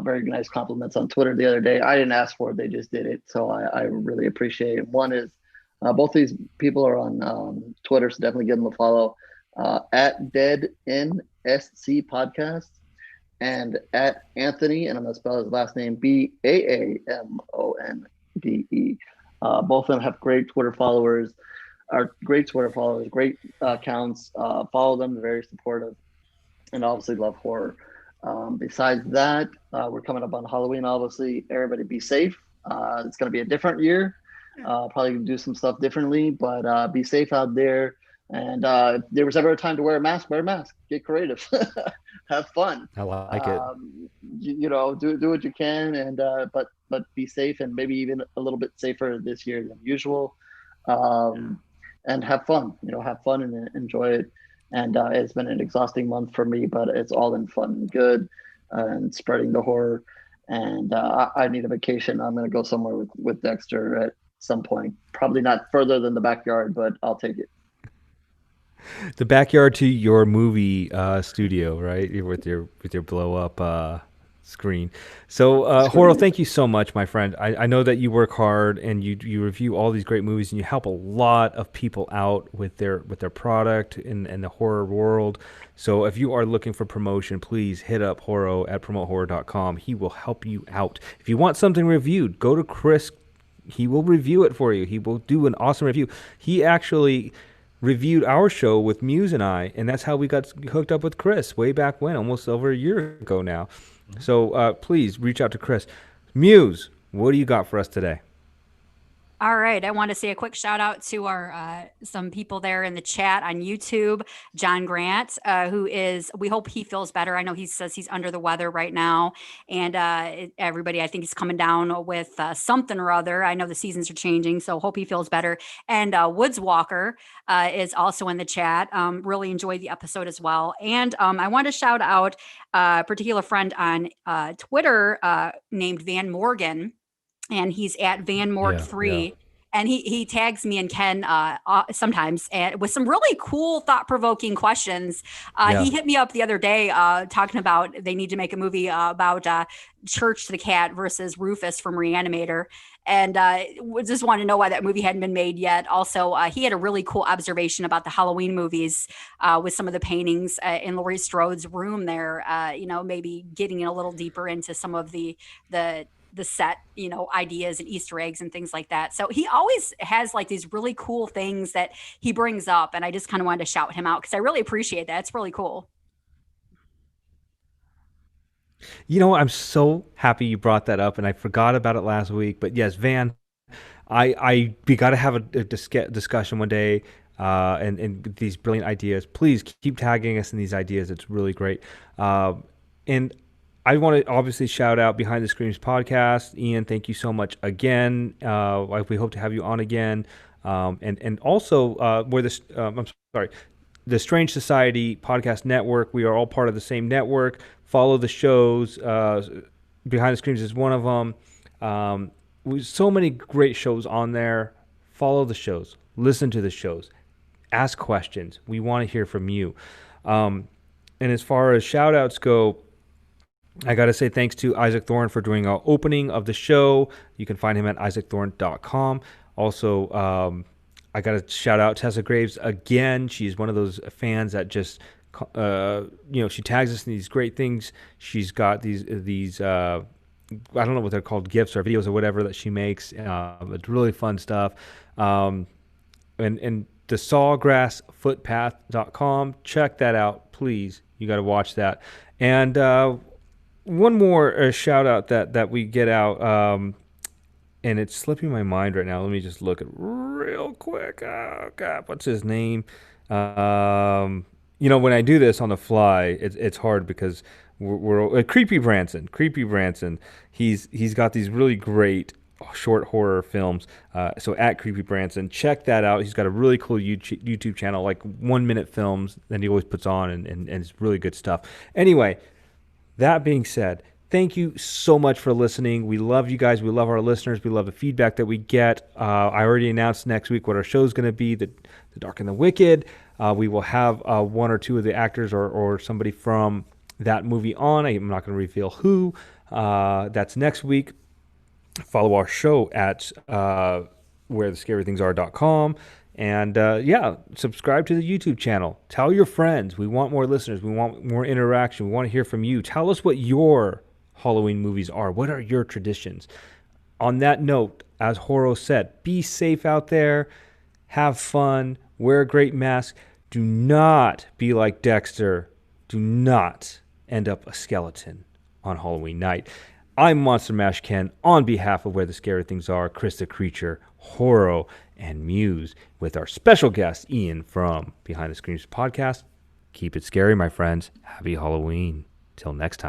very nice compliments on Twitter the other day. I didn't ask for it; they just did it, so I really appreciate it. One is both these people are on Twitter, so definitely give them a follow. At Dead NSC Podcast and at Anthony, and I'm going to spell his last name Baamonde. Both of them have great Twitter followers, great accounts. Follow them; they're very supportive, and obviously love horror. Besides that, we're coming up on Halloween. Obviously, everybody be safe. It's going to be a different year. Probably do some stuff differently, but be safe out there. And if there was ever a time to wear a mask, wear a mask. Get creative, have fun. I like it. You know, do what you can, and but be safe, and maybe even a little bit safer this year than usual. And have fun. You know, have fun and enjoy it. And it's been an exhausting month for me, but it's all in fun and good, and spreading the horror. And I need a vacation. I'm going to go somewhere with Dexter at some point. Probably not further than the backyard, but I'll take it. The backyard to your movie studio, right? With your blow up screen. So, Horo, thank you so much, my friend. I know that you work hard and you review all these great movies and you help a lot of people out with their product in the horror world. So if you are looking for promotion, please hit up Horo at promotehorror.com. He will help you out. If you want something reviewed, go to Chris. He will review it for you. He will do an awesome review. He actually reviewed our show with Muse and I, and that's how we got hooked up with Chris way back when, almost over a year ago now. So please reach out to Chris. Muse, what do you got for us today? All right. I want to say a quick shout out to our some people there in the chat on YouTube. John Grant, who is, we hope he feels better. I know he says he's under the weather right now. And everybody, I think he's coming down with something or other. I know the seasons are changing, so hope he feels better. And Woods Walker is also in the chat. Really enjoyed the episode as well. And I want to shout out a particular friend on Twitter named Van Morgan. And he's at VanMorg3. Yeah. And he tags me and Ken sometimes with some really cool, thought-provoking questions. He hit me up the other day talking about they need to make a movie about Church the Cat versus Rufus from Reanimator. And we just want to know why that movie hadn't been made yet. Also, he had a really cool observation about the Halloween movies with some of the paintings in Laurie Strode's room there, maybe getting a little deeper into some of the set, ideas and Easter eggs and things like that. So he always has like these really cool things that he brings up. And I just kind of wanted to shout him out because I really appreciate that. It's really cool. I'm so happy you brought that up and I forgot about it last week, but yes, Van, we got to have a discussion one day. and these brilliant ideas. Please keep tagging us in these ideas. It's really great. And I want to obviously shout out Behind the Screams podcast. Ian, thank you so much again. We hope to have you on again. And also I'm sorry, the Strange Society Podcast Network. We are all part of the same network. Follow the shows. Behind the Screams is one of them. So many great shows on there. Follow the shows. Listen to the shows. Ask questions. We want to hear from you. And as far as shout outs go, I got to say thanks to Isaac Thorne for doing our opening of the show. You can find him at isaacthorne.com. Also, I got to shout out Tessa Graves again. She's one of those fans that just, she tags us in these great things. She's got these I don't know what they're called, gifts or videos or whatever that she makes. It's really fun stuff. And the sawgrassfootpath.com. Check that out, please. You got to watch that. And one more shout out that we get out, and it's slipping my mind right now. Let me just look at real quick. Oh God, what's his name? When I do this on the fly, it's hard because we're Creepy Branson. Creepy Branson. He's got these really great short horror films. So at Creepy Branson, check that out. He's got a really cool YouTube channel, like 1 minute films that he always puts on, and it's really good stuff. Anyway. That being said, thank you so much for listening. We love you guys. We love our listeners. We love the feedback that we get. I already announced next week what our show is going to be, The Dark and the Wicked. We will have one or two of the actors or somebody from that movie on. I'm not going to reveal who. That's next week. Follow our show at wherethescarythingsare.com. And subscribe to the YouTube channel. Tell your friends. We want more listeners. We want more interaction. We want to hear from you. Tell us what your Halloween movies are. What are your traditions? On that note, as Horo said, be safe out there. Have fun. Wear a great mask. Do not be like Dexter. Do not end up a skeleton on Halloween night. I'm Monster Mash Ken on behalf of Where the Scary Things Are, Chris the Creature, Horo, and Muse, with our special guest, Ian from Behind the Screams podcast. Keep it scary, my friends. Happy Halloween. Till next time.